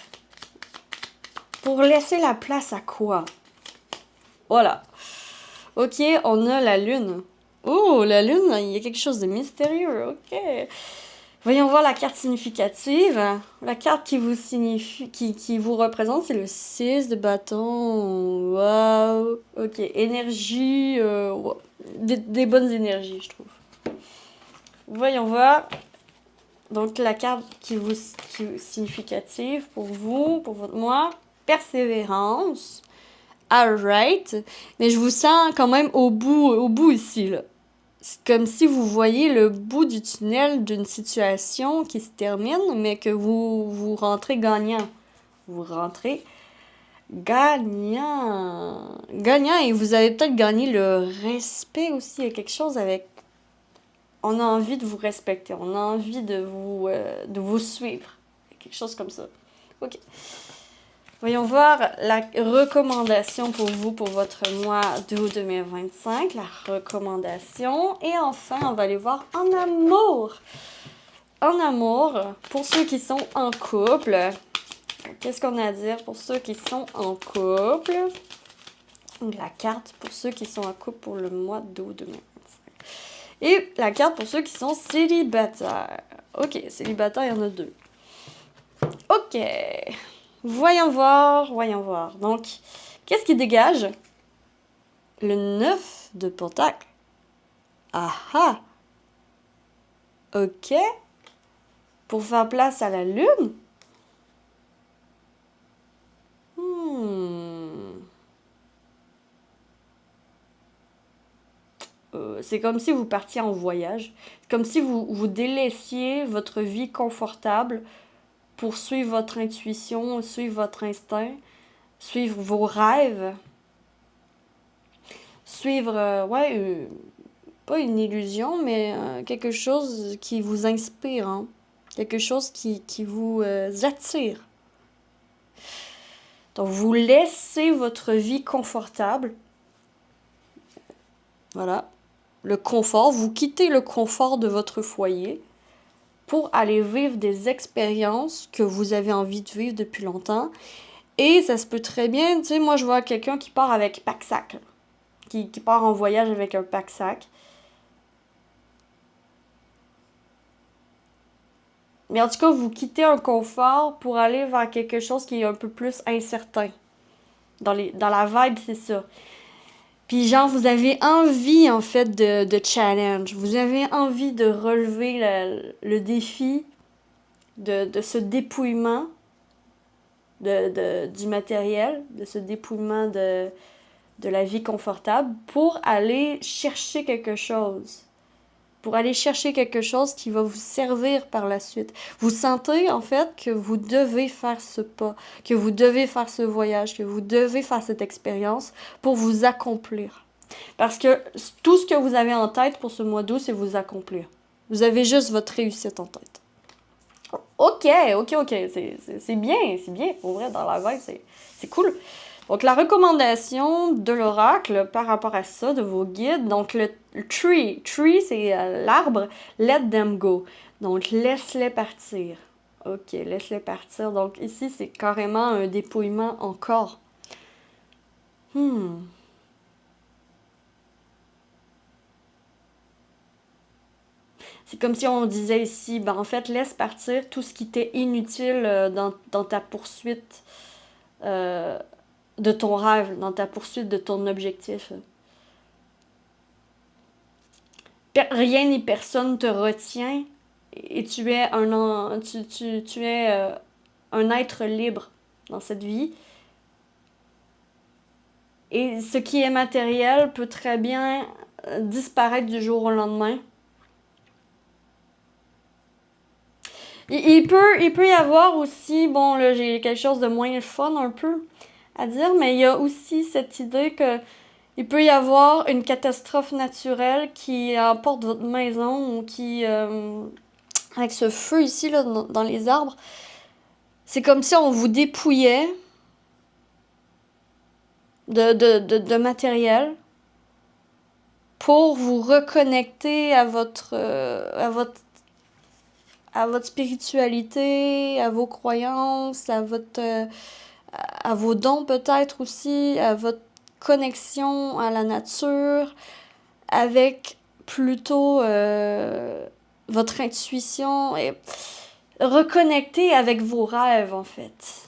Pour laisser la place à quoi? Voilà. Ok, on a la lune. Oh, la lune, il y a quelque chose de mystérieux. Ok. Voyons voir la carte significative. La carte qui vous signifie, qui vous représente, c'est le 6 de bâton. Waouh! Ok, énergie, wow. Des bonnes énergies, je trouve. Voyons voir. Donc, la carte qui est significative pour vous, pour votre moi, persévérance. Alright. Mais je vous sens quand même au bout ici, là. C'est comme si vous voyez le bout du tunnel d'une situation qui se termine, mais que vous rentrez gagnant. Vous rentrez gagnant. Gagnant, et vous avez peut-être gagné le respect aussi. Il y a quelque chose avec... On a envie de vous respecter, on a envie de vous suivre. Quelque chose comme ça. Ok. Voyons voir la recommandation pour vous, pour votre mois d'août 2025. La recommandation. Et enfin, on va aller voir en amour. En amour, pour ceux qui sont en couple. Qu'est-ce qu'on a à dire pour ceux qui sont en couple? La carte pour ceux qui sont en couple pour le mois d'août 2025. Et la carte pour ceux qui sont célibataires. Ok, célibataires, il y en a 2. Ok. Voyons voir, voyons voir. Donc, qu'est-ce qui dégage? Le 9 de pentacle. Ah ah! Ok. Pour faire place à la lune? C'est comme si vous partiez en voyage. C'est comme si vous délaissiez votre vie confortable pour suivre votre intuition, suivre votre instinct, suivre vos rêves, suivre, pas une illusion, mais quelque chose qui vous inspire, hein? Quelque chose qui vous attire. Donc, vous laissez votre vie confortable. Voilà. Le confort, vous quittez le confort de votre foyer pour aller vivre des expériences que vous avez envie de vivre depuis longtemps. Et ça se peut très bien, tu sais, moi je vois quelqu'un qui part avec pack-sac, qui part en voyage avec un pack-sac. Mais en tout cas, vous quittez un confort pour aller vers quelque chose qui est un peu plus incertain. Dans la vibe, c'est ça. Puis genre, vous avez envie, en fait, de challenge. Vous avez envie de relever le défi de ce dépouillement du matériel, de ce dépouillement de la vie confortable pour aller chercher quelque chose. Pour aller chercher quelque chose qui va vous servir par la suite. Vous sentez, en fait, que vous devez faire ce pas, que vous devez faire ce voyage, que vous devez faire cette expérience pour vous accomplir. Parce que tout ce que vous avez en tête pour ce mois d'août, c'est vous accomplir. Vous avez juste votre réussite en tête. Ok, c'est bien, pour vrai, dans la vibe, c'est cool. Donc, la recommandation de l'oracle par rapport à ça, de vos guides, donc le tree, c'est l'arbre, let them go. Donc, laisse-les partir. Ok, laisse-les partir. Donc, ici, c'est carrément un dépouillement encore. C'est comme si on disait ici, ben en fait, laisse partir tout ce qui t'est inutile dans ta poursuite de ton rêve, dans ta poursuite de ton objectif. Rien ni personne te retient et tu es un être libre dans cette vie. Et ce qui est matériel peut très bien disparaître du jour au lendemain. Il peut y avoir aussi, bon là j'ai quelque chose de moins fun un peu à dire, mais il y a aussi cette idée que il peut y avoir une catastrophe naturelle qui emporte votre maison ou qui, avec ce feu ici là, dans les arbres, c'est comme si on vous dépouillait de matériel pour vous reconnecter à votre spiritualité, à vos croyances, à vos dons peut-être aussi, à votre connexion à la nature, avec plutôt votre intuition et reconnecter avec vos rêves, en fait.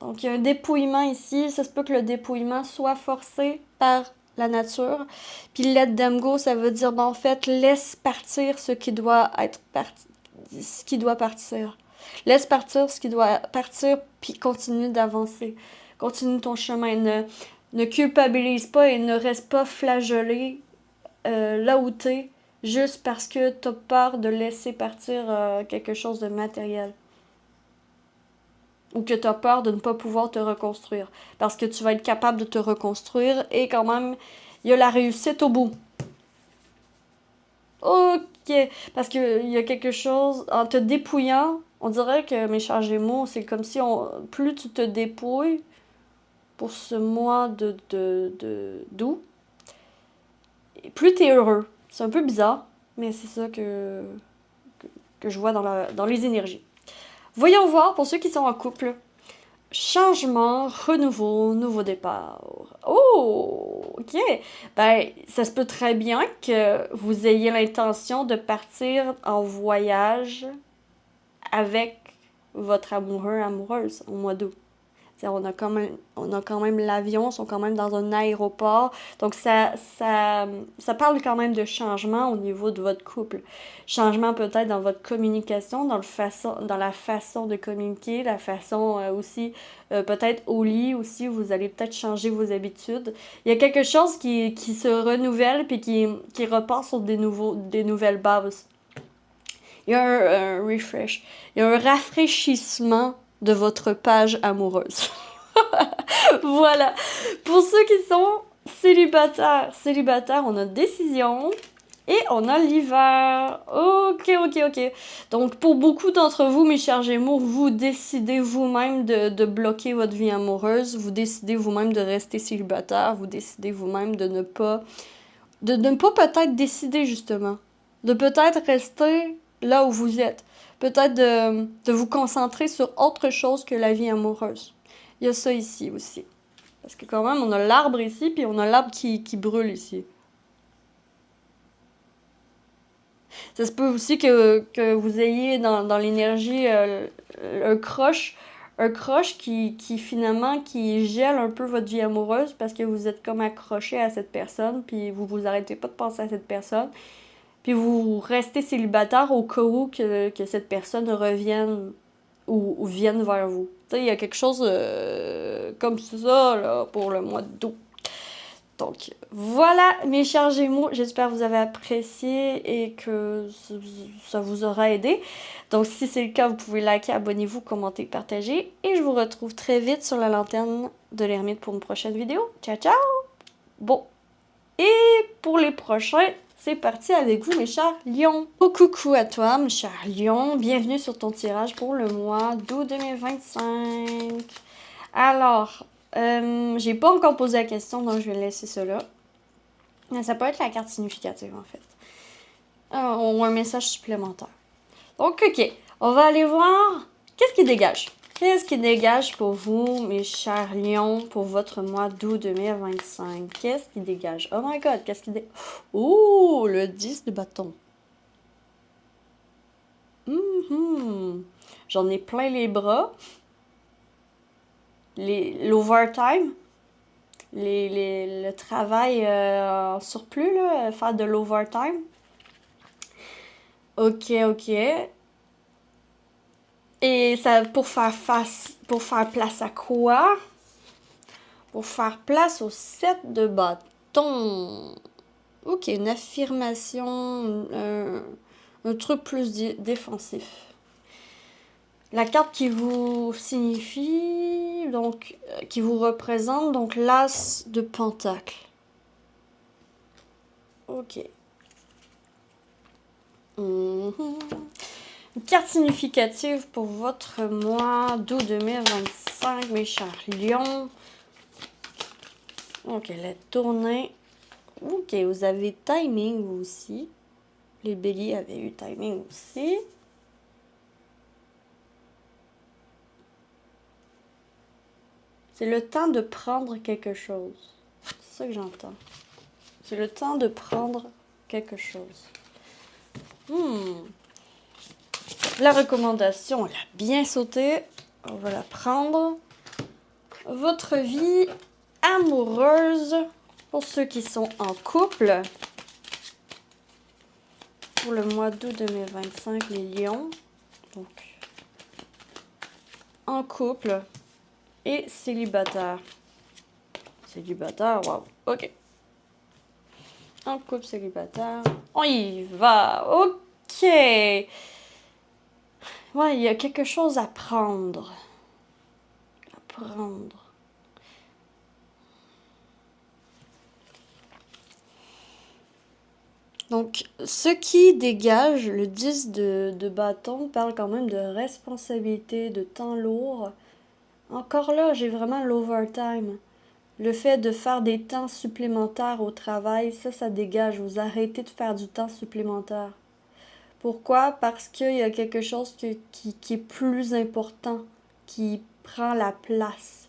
Donc, il y a un dépouillement ici. Ça se peut que le dépouillement soit forcé par la nature. Puis, let them go, ça veut dire, ben, en fait, laisse partir ce qui doit être ce qui doit partir. Laisse partir ce qui doit partir, puis continue d'avancer. Continue ton chemin. Ne culpabilise pas et ne reste pas flageolé là où t'es, juste parce que t'as peur de laisser partir quelque chose de matériel. Ou que tu as peur de ne pas pouvoir te reconstruire. Parce que tu vas être capable de te reconstruire et quand même, il y a la réussite au bout. Ok, parce qu'il y a quelque chose, en te dépouillant, on dirait que mes chers Gémeaux, c'est comme si plus tu te dépouilles pour ce mois d'août, plus tu es heureux. C'est un peu bizarre, mais c'est ça que je vois dans les énergies. Voyons voir pour ceux qui sont en couple. Changement, renouveau, nouveau départ. Oh, ok. Ben, ça se peut très bien que vous ayez l'intention de partir en voyage avec votre amoureux, amoureuse au mois d'août. On a quand même l'avion, ils sont quand même dans un aéroport. Donc, ça parle quand même de changement au niveau de votre couple. Changement peut-être dans votre communication, dans la façon de communiquer, la façon aussi, peut-être au lit aussi, vous allez peut-être changer vos habitudes. Il y a quelque chose qui se renouvelle puis qui repart sur des nouvelles bases. Il y a un refresh. Il y a un rafraîchissement de votre page amoureuse. Voilà. Pour ceux qui sont célibataires, on a décision et on a l'hiver. Ok, ok, ok. Donc, pour beaucoup d'entre vous, mes chers Gémeaux, vous décidez vous-même de bloquer votre vie amoureuse. Vous décidez vous-même de rester célibataire. Vous décidez vous-même de ne pas peut-être décider, justement. De peut-être rester là où vous êtes. Peut-être de vous concentrer sur autre chose que la vie amoureuse. Il y a ça ici aussi. Parce que quand même, on a l'arbre ici, puis on a l'arbre qui brûle ici. Ça se peut aussi que vous ayez dans l'énergie un croche qui finalement qui gèle un peu votre vie amoureuse parce que vous êtes comme accroché à cette personne, puis vous arrêtez pas de penser à cette personne. Puis vous restez célibataire au cas où que cette personne revienne ou vienne vers vous. Tu sais, il y a quelque chose comme ça là, pour le mois d'août. Donc, voilà mes chers Gémeaux, j'espère que vous avez apprécié et que ça vous aura aidé. Donc, si c'est le cas, vous pouvez liker, abonnez-vous, commenter, partager. Et je vous retrouve très vite sur la lanterne de l'ermite pour une prochaine vidéo. Ciao, ciao! Bon, et pour les prochains, c'est parti avec vous, mes chers lions. Oh, coucou à toi, mes chers lions. Bienvenue sur ton tirage pour le mois d'août 2025. Alors, j'ai pas encore posé la question, donc je vais laisser ça là. Ça peut être la carte significative, en fait. Ou un message supplémentaire. Donc, ok. On va aller voir qu'est-ce qui dégage. Qu'est-ce qui dégage pour vous, mes chers lions, pour votre mois d'août 2025? Qu'est-ce qui dégage? Oh my god, qu'est-ce qui dégage? Ouh, le 10 de bâton. J'en ai plein les bras. L'overtime. Le travail en surplus, là, faire de l'overtime. Ok, ok. Et ça, pour faire place à quoi? Pour faire place au 7 de bâton. Ok, une affirmation, un truc plus défensif. La carte qui vous signifie, donc, qui vous représente, donc l'as de pentacle. Ok. Une carte significative pour votre mois d'août 2025, mes chers lions. Ok, la tournée. Ok, vous avez timing vous aussi. Les béliers avaient eu timing aussi. C'est le temps de prendre quelque chose. C'est ça que j'entends. C'est le temps de prendre quelque chose. La recommandation, elle a bien sauté. On va la prendre. Votre vie amoureuse pour ceux qui sont en couple. Pour le mois d'août 2025, les lions. Donc, en couple et célibataire. Célibataire, wow. Ok. En couple célibataire. On y va. Ok. Ouais, il y a quelque chose à prendre. Donc, ce qui dégage le 10 de bâton parle quand même de responsabilité, de temps lourd. Encore là, j'ai vraiment l'overtime. Le fait de faire des temps supplémentaires au travail, ça dégage. Vous arrêtez de faire du temps supplémentaire. Pourquoi? Parce qu'il y a quelque chose qui est plus important, qui prend la place.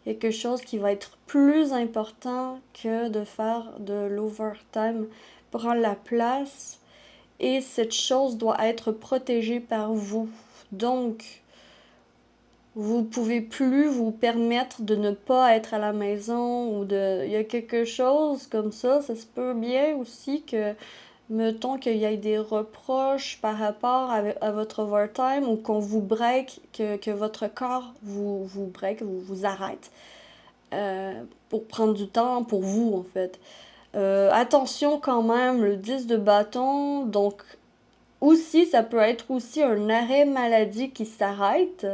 Quelque chose qui va être plus important que de faire de l'overtime prend la place et cette chose doit être protégée par vous. Donc, vous pouvez plus vous permettre de ne pas être à la maison ou de... Il y a quelque chose comme ça se peut bien aussi que, mettons qu'il y ait des reproches par rapport à votre overtime ou qu'on vous break, que votre corps vous break, vous arrête pour prendre du temps pour vous en fait. Attention quand même, le 10 de bâton, donc aussi ça peut être aussi un arrêt maladie qui s'arrête.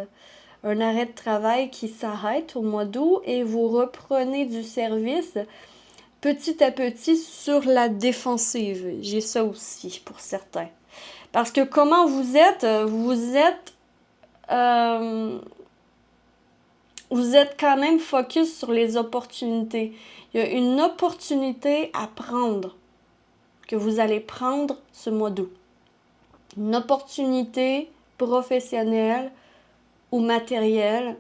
Un arrêt de travail qui s'arrête au mois d'août et vous reprenez du service petit à petit sur la défensive. J'ai ça aussi pour certains. Parce que comment vous êtes vous êtes quand même focus sur les opportunités. Il y a une opportunité à prendre que vous allez prendre ce mois d'août. Une opportunité professionnelle ou matérielle,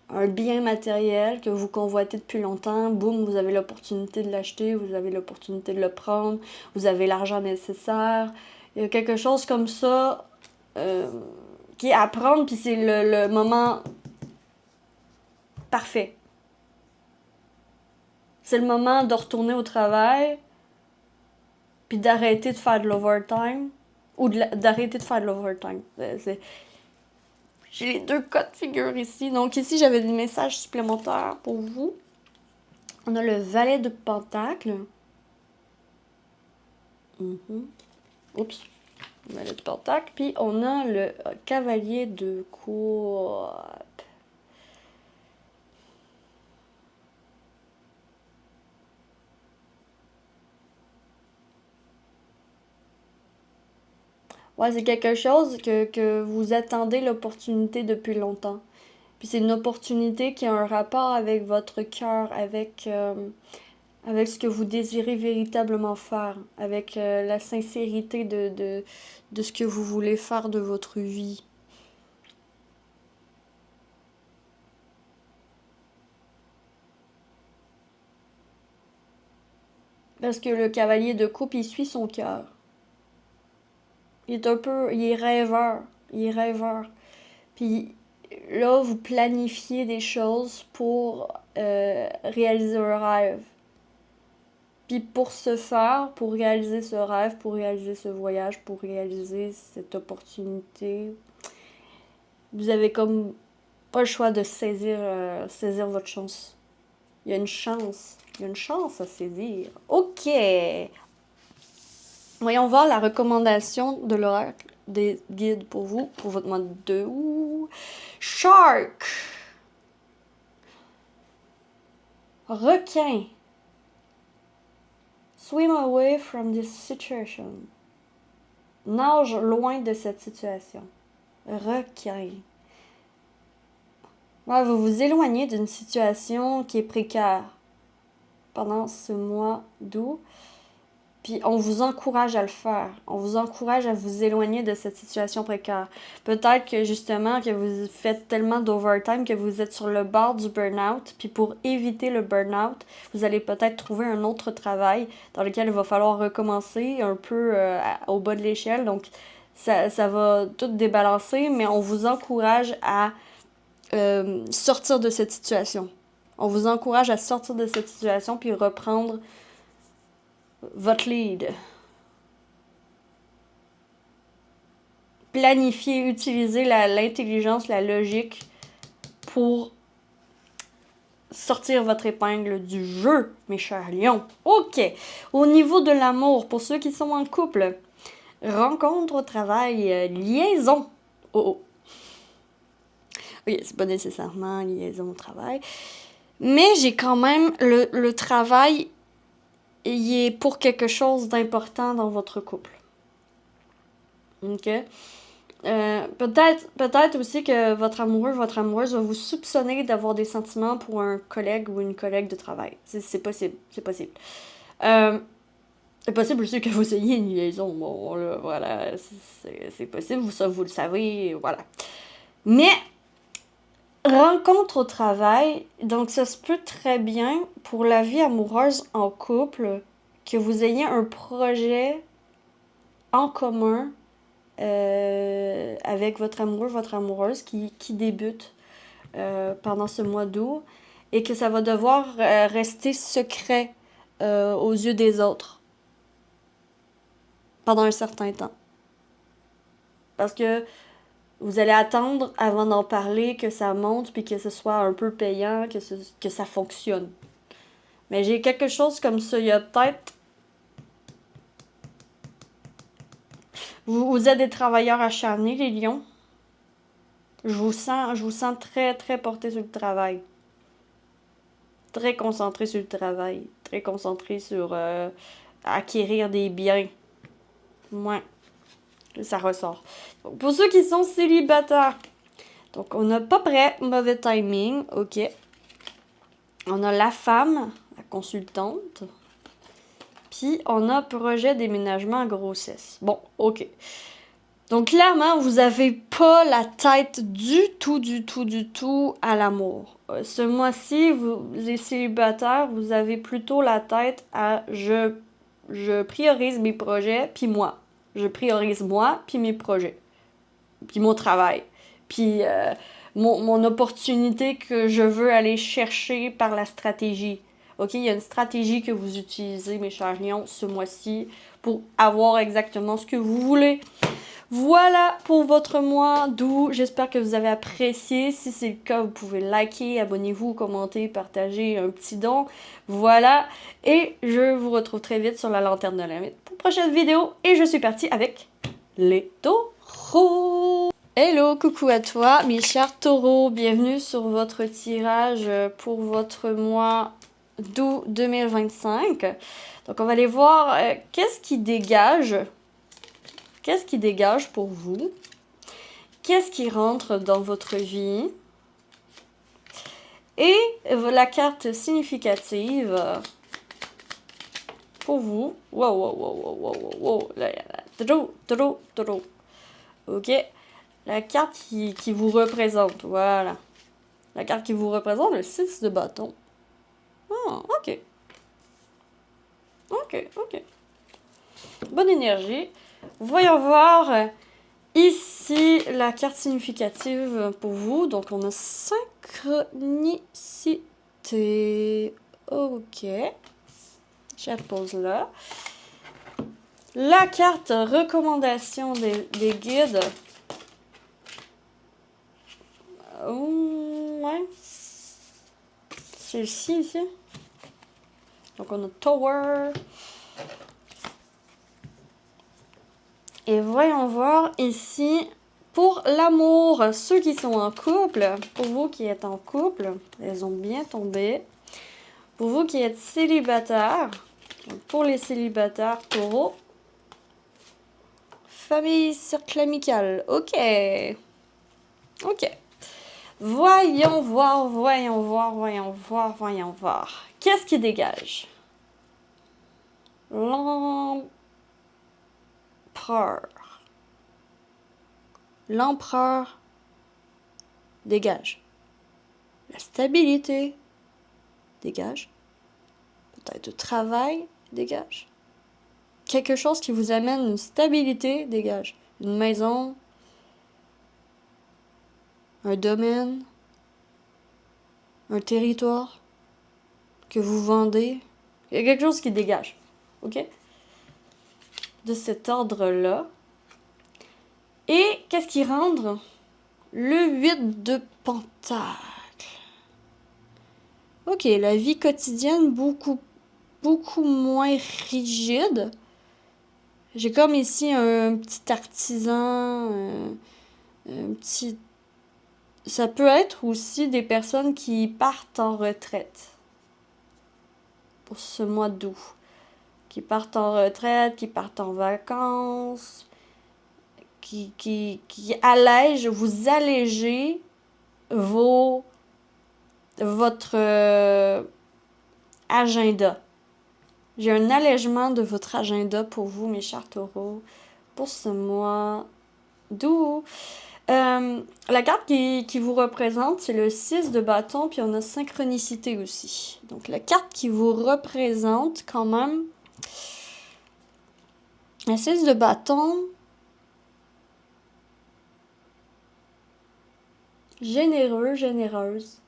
un bien matériel que vous convoitez depuis longtemps, boum, vous avez l'opportunité de l'acheter, vous avez l'opportunité de le prendre, vous avez l'argent nécessaire. Il y a quelque chose comme ça qui est à prendre, puis c'est le moment parfait. C'est le moment de retourner au travail, puis d'arrêter de faire de l'overtime, ou d'arrêter de faire de l'overtime. J'ai les deux cas de figure ici. Donc ici, j'avais des messages supplémentaires pour vous. On a le valet de pentacle. Oups. Le valet de pentacle. Puis on a le cavalier de coupe. Ouais, c'est quelque chose que vous attendez l'opportunité depuis longtemps. Puis c'est une opportunité qui a un rapport avec votre cœur, avec ce que vous désirez véritablement faire, avec la sincérité de ce que vous voulez faire de votre vie. Parce que le cavalier de coupe, il suit son cœur. Il est un peu, il est rêveur. Il est rêveur. Puis là, vous planifiez des choses pour réaliser un rêve. Puis pour ce faire, pour réaliser ce rêve, pour réaliser ce voyage, pour réaliser cette opportunité, vous avez comme pas le choix de saisir votre chance. Il y a une chance. Il y a une chance à saisir. Ok. Voyons voir la recommandation de l'oracle des guides pour vous, pour votre mois de août. Shark. Requin. Swim away from this situation. Nage loin de cette situation. Requin. Ouais, vous vous éloignez d'une situation qui est précaire pendant ce mois d'août. Puis on vous encourage à le faire. On vous encourage à vous éloigner de cette situation précaire. Peut-être que justement que vous faites tellement d'overtime que vous êtes sur le bord du burn-out. Puis pour éviter le burn-out, vous allez peut-être trouver un autre travail dans lequel il va falloir recommencer un peu au bas de l'échelle. Donc ça va tout débalancer, mais on vous encourage à sortir de cette situation. On vous encourage à sortir de cette situation puis reprendre votre lead. Planifier, utiliser l'intelligence, la logique pour sortir votre épingle du jeu, mes chers lions. OK. Au niveau de l'amour, pour ceux qui sont en couple, rencontre au travail, liaison. Oh. Oui, c'est pas nécessairement liaison au travail. Mais j'ai quand même le travail, il est pour quelque chose d'important dans votre couple. OK? Peut-être aussi que votre amoureux, votre amoureuse va vous soupçonner d'avoir des sentiments pour un collègue ou une collègue de travail. C'est possible. C'est possible. C'est possible aussi que vous ayez une liaison. Bon, là, voilà. C'est possible. Vous le savez. Voilà. Mais rencontre au travail, donc ça se peut très bien pour la vie amoureuse en couple que vous ayez un projet en commun avec votre amoureux, votre amoureuse qui débute pendant ce mois d'août et que ça va devoir rester secret aux yeux des autres pendant un certain temps. Parce que vous allez attendre avant d'en parler que ça monte puis que ce soit un peu payant, que ça fonctionne. Mais j'ai quelque chose comme ça. Il y a peut-être... Vous êtes des travailleurs acharnés, les lions. Je vous sens très, très porté sur le travail. Très concentré sur le travail. Très concentré sur acquérir des biens. Ouais. Ça ressort. Donc, pour ceux qui sont célibataires, donc on n'a pas prêt, mauvais timing, ok. On a la femme, la consultante. Puis on a projet déménagement en grossesse. Bon, ok. Donc clairement, vous n'avez pas la tête du tout à l'amour. Ce mois-ci, vous êtes célibataire, vous avez plutôt la tête à je priorise mes projets, puis moi. Je priorise moi, puis mes projets. Puis mon travail. Puis mon opportunité que je veux aller chercher par la stratégie. OK, il y a une stratégie que vous utilisez, mes chers lions, ce mois-ci pour avoir exactement ce que vous voulez. Voilà pour votre mois d'août. J'espère que vous avez apprécié. Si c'est le cas, vous pouvez liker, abonnez-vous, commenter, partager, un petit don. Voilà. Et je vous retrouve très vite sur la lanterne de l'ermite pour une prochaine vidéo. Et je suis partie avec les taureaux. Hello, coucou à toi, mes chers taureaux. Bienvenue sur votre tirage pour votre mois d'août 2025. Donc, on va aller voir qu'est-ce qui dégage. Qu'est-ce qui dégage pour vous? Qu'est-ce qui rentre dans votre vie? Et la carte significative pour vous. Wow. Taureau. Ok. La carte qui vous représente. Voilà. La carte qui vous représente, le 6 de bâton. Ah, ok. Bonne énergie. Voyons voir ici la carte significative pour vous. Donc, on a synchronicité. Ok. Je la pose là. La carte recommandation des guides. Ouais. Celle-ci ici. Donc, on a Tower. Et voyons voir ici, pour l'amour, ceux qui sont en couple, pour vous qui êtes en couple, elles ont bien tombé. Pour vous qui êtes célibataire, pour les célibataires taureaux, famille, cercle amical, ok. Voyons voir. Qu'est-ce qui dégage? L'empereur. L'empereur dégage. La stabilité dégage. Peut-être le travail dégage. Quelque chose qui vous amène une stabilité dégage. Une maison, un domaine, un territoire que vous vendez. Il y a quelque chose qui dégage. OK? De cet ordre-là. Et qu'est-ce qui rentre? Le 8 de Pentacle. OK, la vie quotidienne beaucoup moins rigide. J'ai comme ici un petit artisan, un petit... Ça peut être aussi des personnes qui partent en retraite pour ce mois d'août. Qui partent en retraite, qui partent en vacances, qui allègent, vous allégez votre agenda. J'ai un allègement de votre agenda pour vous, mes chers taureaux, pour ce mois d'août. La carte qui vous représente, c'est le 6 de bâton, puis on a synchronicité aussi. Donc, la carte qui vous représente, quand même, la 6 de bâton, généreux, généreuse.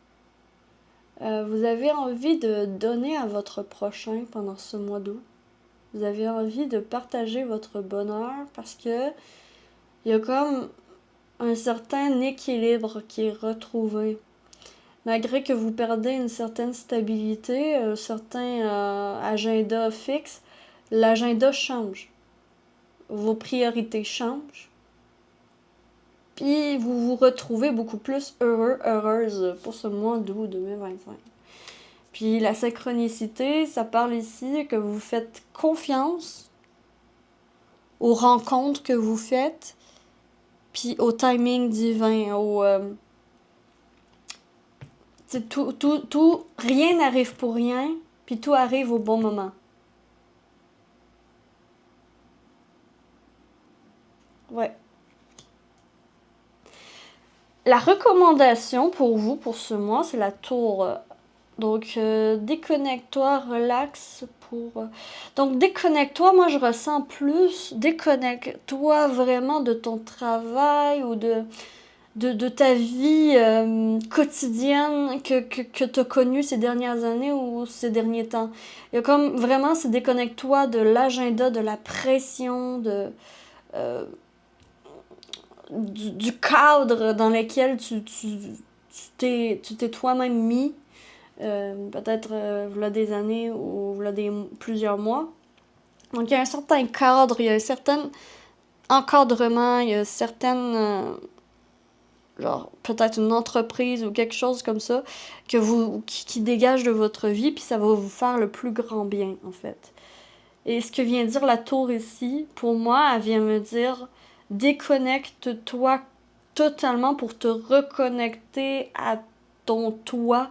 Vous avez envie de donner à votre prochain pendant ce mois d'août. Vous avez envie de partager votre bonheur parce que il y a comme un certain équilibre qui est retrouvé. Malgré que vous perdez une certaine stabilité, un certain agenda fixe, l'agenda change. Vos priorités changent. Puis vous vous retrouvez beaucoup plus heureux, heureuse pour ce mois d'août 2025. Puis la synchronicité, ça parle ici que vous faites confiance aux rencontres que vous faites, puis au timing divin, rien n'arrive pour rien, puis tout arrive au bon moment. Ouais. La recommandation pour vous, pour ce mois, c'est la tour. Donc, déconnecte-toi, relax Donc, déconnecte-toi, moi je ressens plus. Déconnecte-toi vraiment de ton travail ou de ta vie quotidienne que tu as connue ces dernières années ou ces derniers temps. Il y a comme vraiment, c'est déconnecte-toi de l'agenda, de la pression, du cadre dans lequel tu t'es toi-même mis. Peut-être voilà des années ou voilà plusieurs mois. Donc il y a un certain cadre, il y a un certain encadrement, il y a certaines genre peut-être une entreprise ou quelque chose comme ça qui dégage de votre vie, puis ça va vous faire le plus grand bien en fait. Et ce que vient dire la tour ici, pour moi, elle vient me dire déconnecte-toi totalement pour te reconnecter à ton toi,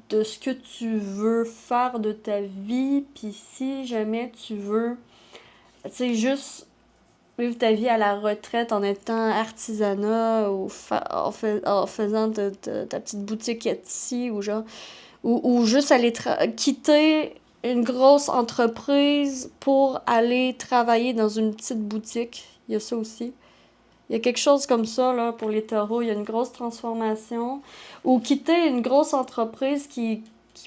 de ce que tu veux faire de ta vie, puis si jamais tu veux, tu sais, juste vivre ta vie à la retraite en étant artisanat ou en faisant ta petite boutique Etsy ou genre, ou juste aller quitter une grosse entreprise pour aller travailler dans une petite boutique. Il y a ça aussi. Il y a quelque chose comme ça là, pour les taureaux. Il y a une grosse transformation. Ou quitter une grosse entreprise qui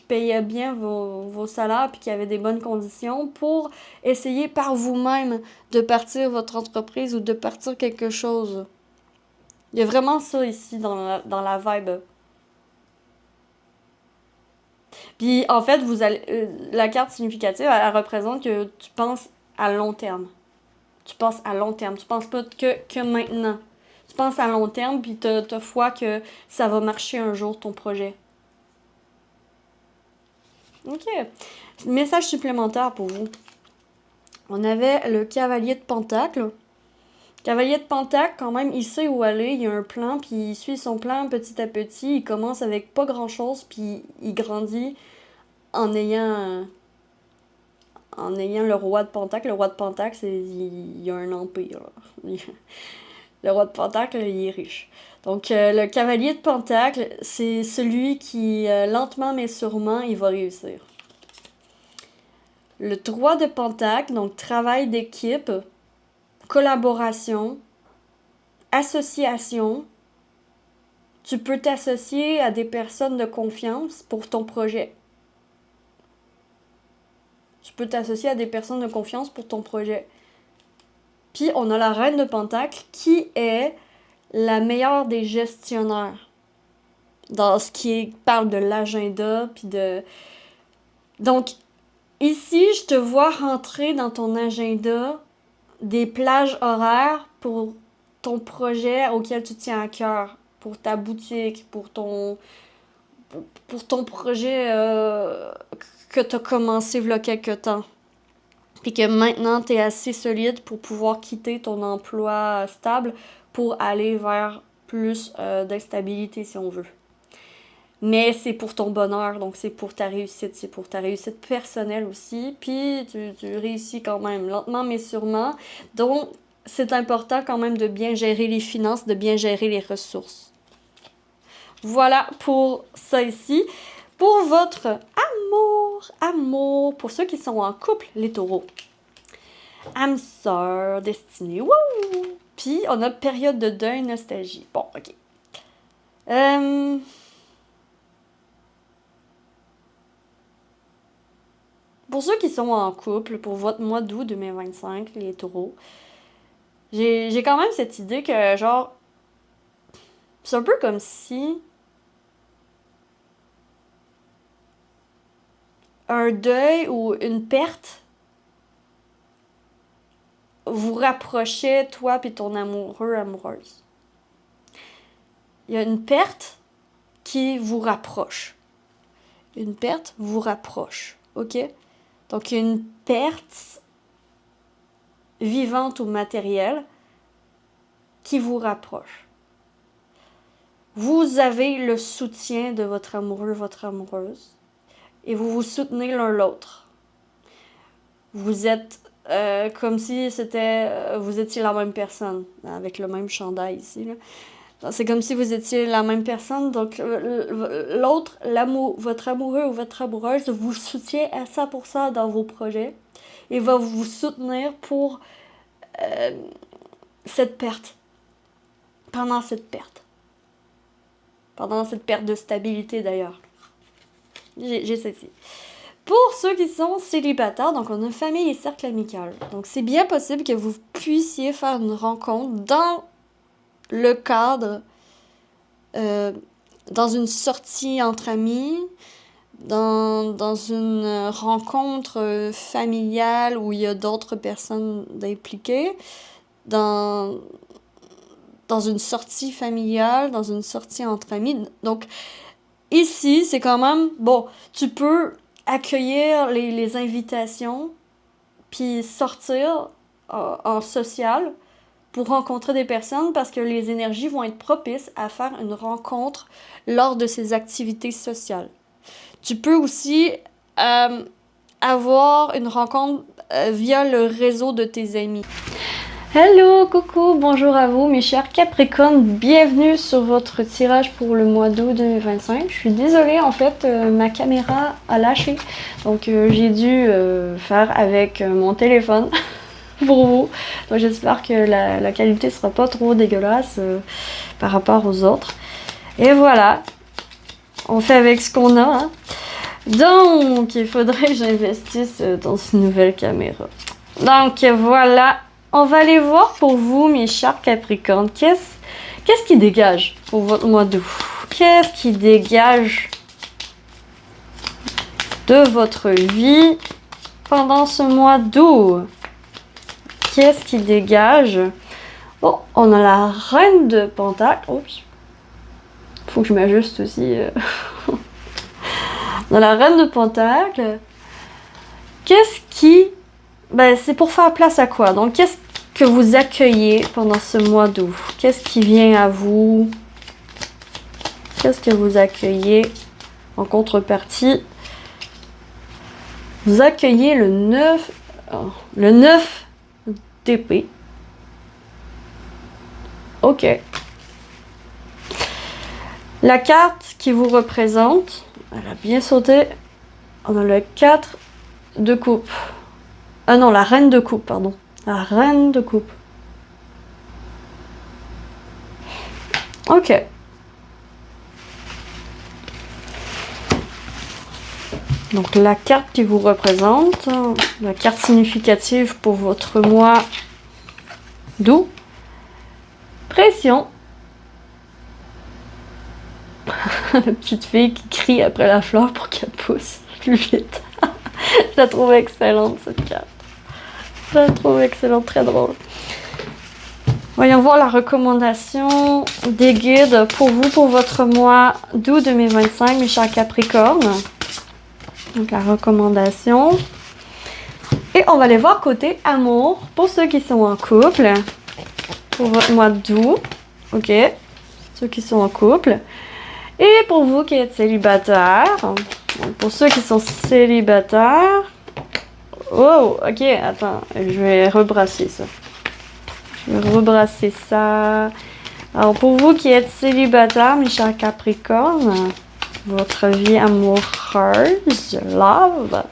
payait bien vos salaires puis qui avait des bonnes conditions pour essayer par vous-même de partir votre entreprise ou de partir quelque chose. Il y a vraiment ça ici dans la vibe. Puis en fait, la carte significative, elle représente que tu penses à long terme. Tu penses à long terme. Tu penses pas que maintenant. Tu penses à long terme, puis t'as foi que ça va marcher un jour, ton projet. OK. Message supplémentaire pour vous. On avait le cavalier de Pentacle. Cavalier de Pentacle, quand même, il sait où aller, il a un plan, puis il suit son plan petit à petit. Il commence avec pas grand-chose, puis il grandit en ayant en ayant le roi de Pentacle. Le roi de Pentacle, il y a un empire. Là. Le roi de Pentacle, il est riche. Donc, le cavalier de Pentacle, c'est celui qui, lentement mais sûrement, il va réussir. Le 3 de Pentacle, donc travail d'équipe, collaboration, association. Tu peux t'associer à des personnes de confiance pour ton projet. Tu peux t'associer à des personnes de confiance pour ton projet. Puis, on a la reine de Pentacle qui est la meilleure des gestionnaires. Dans ce qui parle de l'agenda, puis de... Donc, ici, je te vois rentrer dans ton agenda des plages horaires pour ton projet auquel tu tiens à cœur, pour ta boutique, pour ton projet que tu as commencé il y a quelques temps. Puis que maintenant, tu es assez solide pour pouvoir quitter ton emploi stable pour aller vers plus d'instabilité, si on veut. Mais c'est pour ton bonheur, donc c'est pour ta réussite personnelle aussi. Puis tu réussis quand même, lentement mais sûrement. Donc, c'est important quand même de bien gérer les finances, de bien gérer les ressources. Voilà pour ça ici. Pour votre amour, pour ceux qui sont en couple, les taureaux. Âme sœur, destinée, wouh! Puis, on a période de deuil, nostalgie. Bon, ok. Pour ceux qui sont en couple, pour votre mois d'août 2025, les taureaux, j'ai quand même cette idée que, genre, c'est un peu comme si un deuil ou une perte vous rapprochait, toi et ton amoureux, amoureuse. Il y a une perte qui vous rapproche. Une perte vous rapproche, ok? Donc, il y a une perte vivante ou matérielle qui vous rapproche. Vous avez le soutien de votre amoureux, votre amoureuse, et vous vous soutenez l'un l'autre. Vous êtes comme si vous étiez la même personne, avec le même chandail ici, là. C'est comme si vous étiez la même personne, donc l'autre, votre amoureux ou votre amoureuse vous soutient à 100% dans vos projets et va vous soutenir pour cette perte, pendant cette perte de stabilité d'ailleurs. J'ai ceci. Pour ceux qui sont célibataires, donc on a famille et cercle amical. Donc c'est bien possible que vous puissiez faire une rencontre dans le cadre, dans une sortie entre amis, dans une rencontre familiale où il y a d'autres personnes impliquées, dans une sortie familiale, dans une sortie entre amis. Donc, ici, c'est quand même... Bon, tu peux accueillir les invitations, puis sortir en social pour rencontrer des personnes parce que les énergies vont être propices à faire une rencontre lors de ces activités sociales. Tu peux aussi avoir une rencontre via le réseau de tes amis. Hello, coucou, bonjour à vous mes chers Capricornes, bienvenue sur votre tirage pour le mois d'août 2025. Je suis désolée, en fait, ma caméra a lâché, donc j'ai dû faire avec mon téléphone pour vous. Donc j'espère que la qualité sera pas trop dégueulasse par rapport aux autres. Et voilà, on fait avec ce qu'on a, hein. Donc, il faudrait que j'investisse dans une nouvelle caméra. Donc voilà. On va aller voir pour vous, mes chers Capricornes, qu'est-ce qui dégage pour votre mois d'août? Qu'est-ce qui dégage de votre vie pendant ce mois d'août? Qu'est-ce qui dégage? Oh, on a la reine de Pentacle. Oups. Faut que je m'ajuste aussi. On a la reine de Pentacle. Qu'est-ce qui... Ben, c'est pour faire place à quoi? Donc, qu'est-ce que vous accueillez pendant ce mois d'août? Qu'est-ce qui vient à vous? Qu'est-ce que vous accueillez en contrepartie vous accueillez le 9 d'épée. Ok. La carte qui vous représente, elle a bien sauté. On a le 4 de coupe. Ah non, la reine de coupe, pardon. La reine de coupe. Ok. Donc la carte qui vous représente, la carte significative pour votre mois d'août. Pression. La petite fille qui crie après la fleur pour qu'elle pousse plus vite. Je la trouve excellente cette carte. Je la trouve excellente, très drôle. Voyons voir la recommandation des guides pour vous, pour votre mois d'août 2025, mes chers Capricornes. Donc la recommandation. Et on va aller voir côté amour, pour ceux qui sont en couple. Pour votre mois d'août. Ok. Ceux qui sont en couple. Et pour vous qui êtes célibataire. Donc pour ceux qui sont célibataires. Oh, ok, attends. Je vais rebrasser ça. Je vais rebrasser ça. Alors, pour vous qui êtes célibataire, mes chers Capricornes, votre vie amoureuse, love.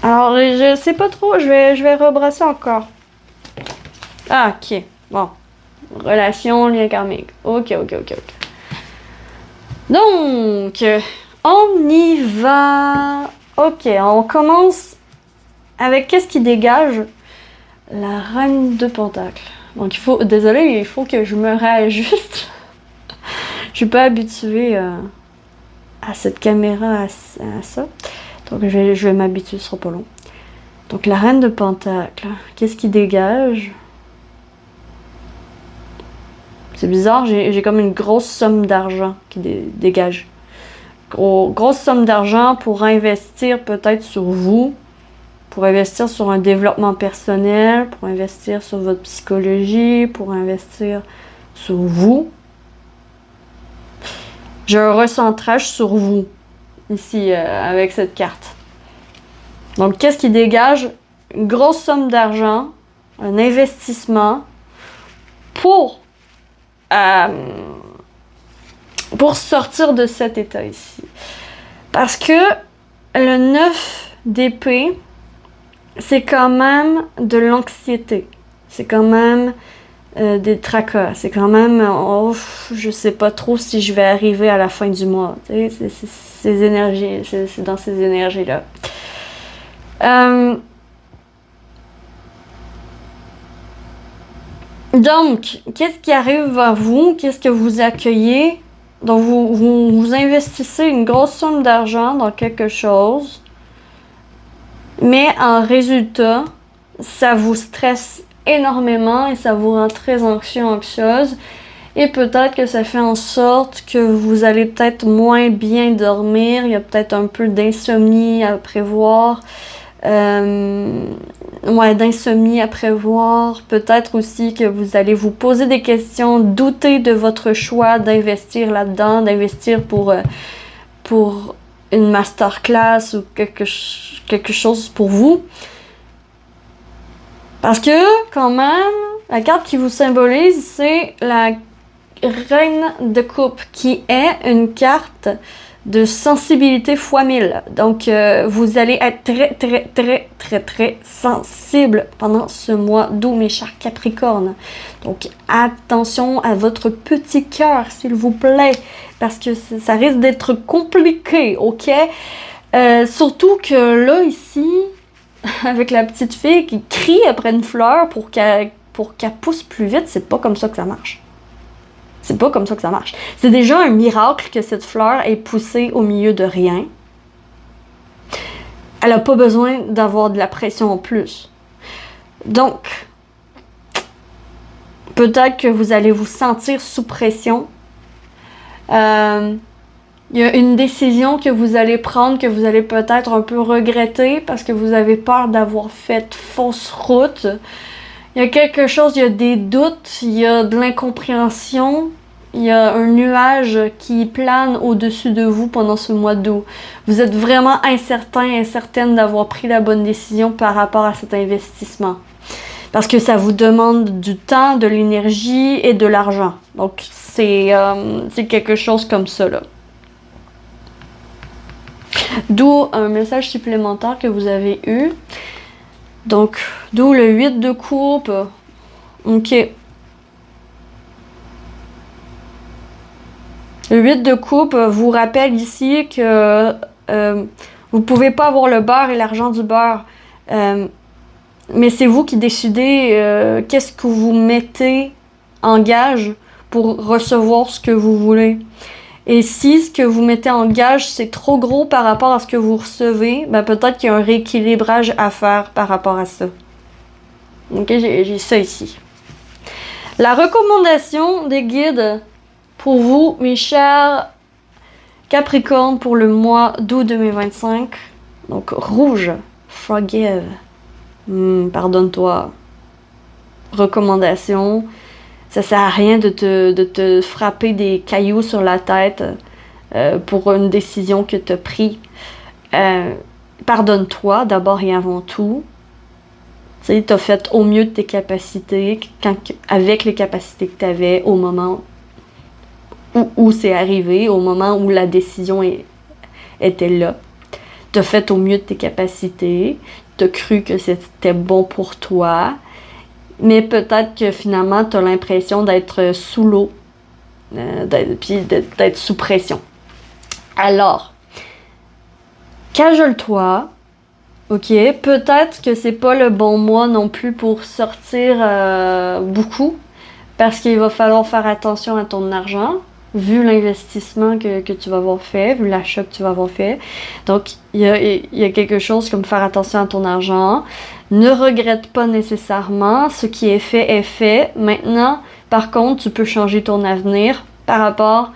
Alors, je sais pas trop, je vais rebrasser encore. Ah, ok. Bon. Relation, lien karmique. Ok. Donc, on y va. Ok, on commence avec qu'est-ce qui dégage la reine de Pentacle. Donc désolé, il faut que je me réajuste. Je suis pas habituée à cette caméra, à ça. Donc je vais m'habituer, ce sera pas long. Donc la reine de Pentacle, qu'est-ce qui dégage? C'est bizarre, j'ai comme une grosse somme d'argent qui dégage. Grosse somme d'argent pour investir peut-être sur vous. Pour investir sur un développement personnel, pour investir sur votre psychologie, pour investir sur vous. J'ai un recentrage sur vous, ici, avec cette carte. Donc, qu'est-ce qui dégage? Une grosse somme d'argent, un investissement pour sortir de cet état ici. Parce que le 9 d'épée, c'est quand même de l'anxiété. C'est quand même des tracas. C'est quand même, oh, je sais pas trop si je vais arriver à la fin du mois. Tu sais, c'est ces énergies, c'est dans ces énergies-là. Donc, qu'est-ce qui arrive à vous? Qu'est-ce que vous accueillez? Donc, vous investissez une grosse somme d'argent dans quelque chose. Mais en résultat, ça vous stresse énormément et ça vous rend très anxieux, anxieuse. Et peut-être que ça fait en sorte que vous allez peut-être moins bien dormir. Il y a peut-être un peu d'insomnie à prévoir. D'insomnie à prévoir. Peut-être aussi que vous allez vous poser des questions, douter de votre choix d'investir là-dedans, d'investir pour une masterclass ou quelque chose pour vous. Parce que, quand même, la carte qui vous symbolise, c'est la reine de coupe, qui est une carte de sensibilité fois 1000. Donc, vous allez être très sensible pendant ce mois d'août, mes chers Capricornes. Donc, attention à votre petit cœur, s'il vous plaît, parce que ça risque d'être compliqué, ok? Surtout que là, ici, avec la petite fille qui crie après une fleur pour qu'elle pousse plus vite, c'est pas comme ça que ça marche. C'est pas comme ça que ça marche. C'est déjà un miracle que cette fleur ait poussé au milieu de rien. Elle n'a pas besoin d'avoir de la pression en plus. Donc, peut-être que vous allez vous sentir sous pression. Il y a une décision que vous allez prendre, que vous allez peut-être un peu regretter parce que vous avez peur d'avoir fait fausse route. Il y a quelque chose, il y a des doutes, il y a de l'incompréhension. il y a un nuage qui plane au-dessus de vous pendant ce mois d'août. Vous êtes vraiment incertaine d'avoir pris la bonne décision par rapport à cet investissement. Parce que ça vous demande du temps, de l'énergie et de l'argent. Donc, c'est quelque chose comme ça, là. D'où un message supplémentaire que vous avez eu. Donc, d'où le 8 de coupe. Ok. Le 8 de coupe vous rappelle ici que vous pouvez pas avoir le beurre et l'argent du beurre. Mais c'est vous qui décidez qu'est-ce que vous mettez en gage pour recevoir ce que vous voulez. Et si ce que vous mettez en gage, c'est trop gros par rapport à ce que vous recevez, ben peut-être qu'il y a un rééquilibrage à faire par rapport à ça. Ok, j'ai ça ici. La recommandation des guides pour vous, mes chers Capricorne, pour le mois d'août 2025. Donc, rouge, forgive, pardonne-toi. Recommandation, ça sert à rien de te frapper des cailloux sur la tête pour une décision que tu as prise. Pardonne-toi d'abord et avant tout. Tu sais, tu as fait au mieux de tes capacités, avec les capacités que tu avais au moment où c'est arrivé, au moment où la décision était là. Tu as fait au mieux de tes capacités, tu as cru que c'était bon pour toi, mais peut-être que finalement, tu as l'impression d'être sous l'eau, puis d'être sous pression. Alors, cajole-toi, ok? Peut-être que c'est pas le bon mois non plus pour sortir beaucoup, parce qu'il va falloir faire attention à ton argent, vu l'investissement que tu vas avoir fait, vu l'achat que tu vas avoir fait. Donc, il y a quelque chose comme faire attention à ton argent. Ne regrette pas nécessairement. Ce qui est fait est fait. Maintenant, par contre, tu peux changer ton avenir par rapport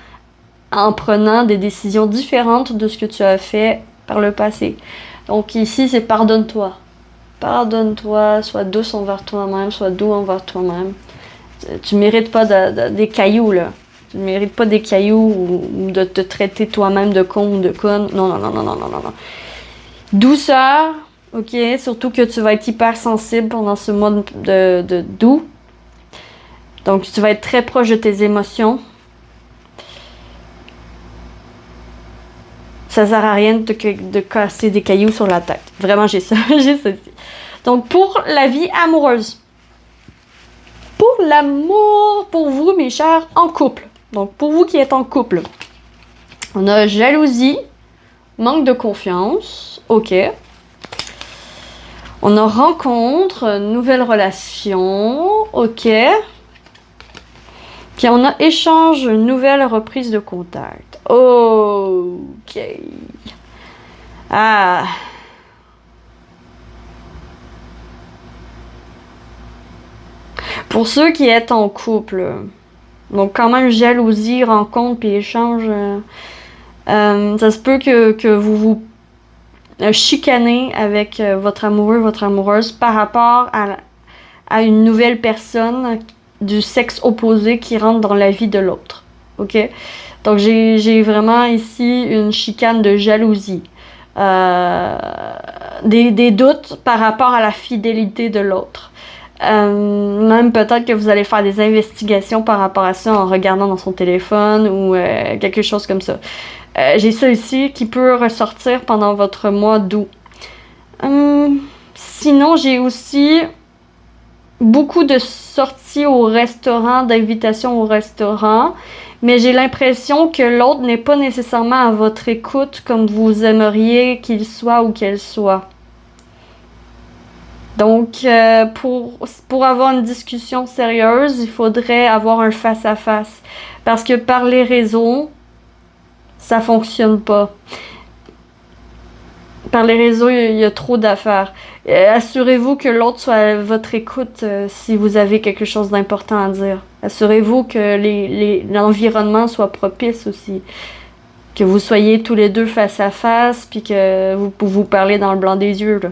en prenant des décisions différentes de ce que tu as fait par le passé. Donc ici, c'est pardonne-toi. Pardonne-toi, sois douce envers toi-même, sois doux envers toi-même. Tu mérites pas des cailloux, là. Tu ne mérites pas des cailloux ou de te traiter toi-même de con ou de conne. Non, non, non, non, non, non, non, non. Douceur, ok? Surtout que tu vas être hyper sensible pendant ce mois d'août. Donc, tu vas être très proche de tes émotions. Ça sert à rien de casser des cailloux sur la tête. Vraiment, j'ai ça, j'ai ça ici. Donc, pour la vie amoureuse. Pour l'amour, pour vous, mes chers, en couple. Donc, pour vous qui êtes en couple, on a jalousie, manque de confiance, ok. On a rencontre, nouvelle relation, ok. Puis on a échange, nouvelle reprise de contact, ok. Ah. Pour ceux qui êtes en couple, donc quand même jalousie, rencontre puis échange, ça se peut que vous vous chicanez avec votre amoureux, votre amoureuse par rapport à une nouvelle personne du sexe opposé qui rentre dans la vie de l'autre. Ok? Donc j'ai vraiment ici une chicane de jalousie. Des doutes par rapport à la fidélité de l'autre. Même peut-être que vous allez faire des investigations par rapport à ça en regardant dans son téléphone ou quelque chose comme ça. J'ai ça ici qui peut ressortir pendant votre mois d'août. Sinon, j'ai aussi beaucoup de sorties au restaurant, d'invitations au restaurant, mais j'ai l'impression que l'autre n'est pas nécessairement à votre écoute comme vous aimeriez qu'il soit ou qu'elle soit. Donc, pour avoir une discussion sérieuse, il faudrait avoir un face-à-face. Parce que par les réseaux, ça fonctionne pas. Par les réseaux, il y a trop d'affaires. Assurez-vous que l'autre soit à votre écoute si vous avez quelque chose d'important à dire. Assurez-vous que l'environnement soit propice aussi. Que vous soyez tous les deux face-à-face, puis que vous parlez dans le blanc des yeux, là.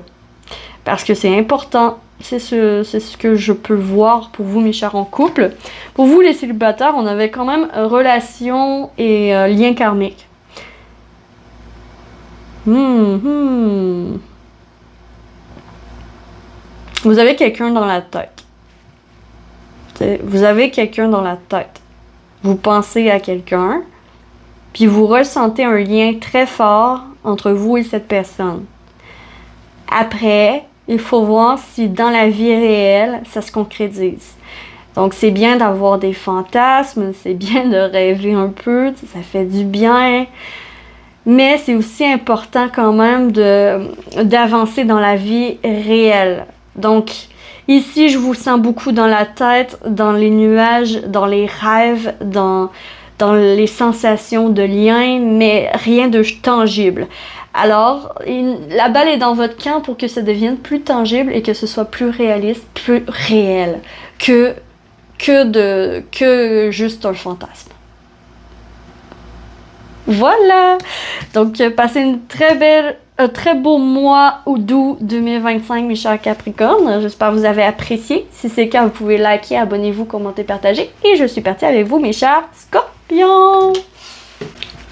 Parce que c'est important. c'est ce que je peux voir pour vous, mes chers en couple. Pour vous, les célibataires, on avait quand même relation et lien karmique. Vous avez quelqu'un dans la tête. Vous avez quelqu'un dans la tête. Vous pensez à quelqu'un, puis vous ressentez un lien très fort entre vous et cette personne. Après, il faut voir si dans la vie réelle, ça se concrétise. Donc, c'est bien d'avoir des fantasmes, c'est bien de rêver un peu, ça fait du bien. Mais c'est aussi important quand même d'avancer dans la vie réelle. Donc, ici, je vous sens beaucoup dans la tête, dans les nuages, dans les rêves, dans les sensations de lien, mais rien de tangible. Alors, la balle est dans votre camp pour que ça devienne plus tangible et que ce soit plus réaliste, plus réel que juste un fantasme. Voilà! Donc, passez un très beau mois d'août 2025, mes chers Capricornes. J'espère que vous avez apprécié. Si c'est le cas, vous pouvez liker, abonnez-vous, commenter, partager. Et je suis partie avec vous, mes chers Scorpions!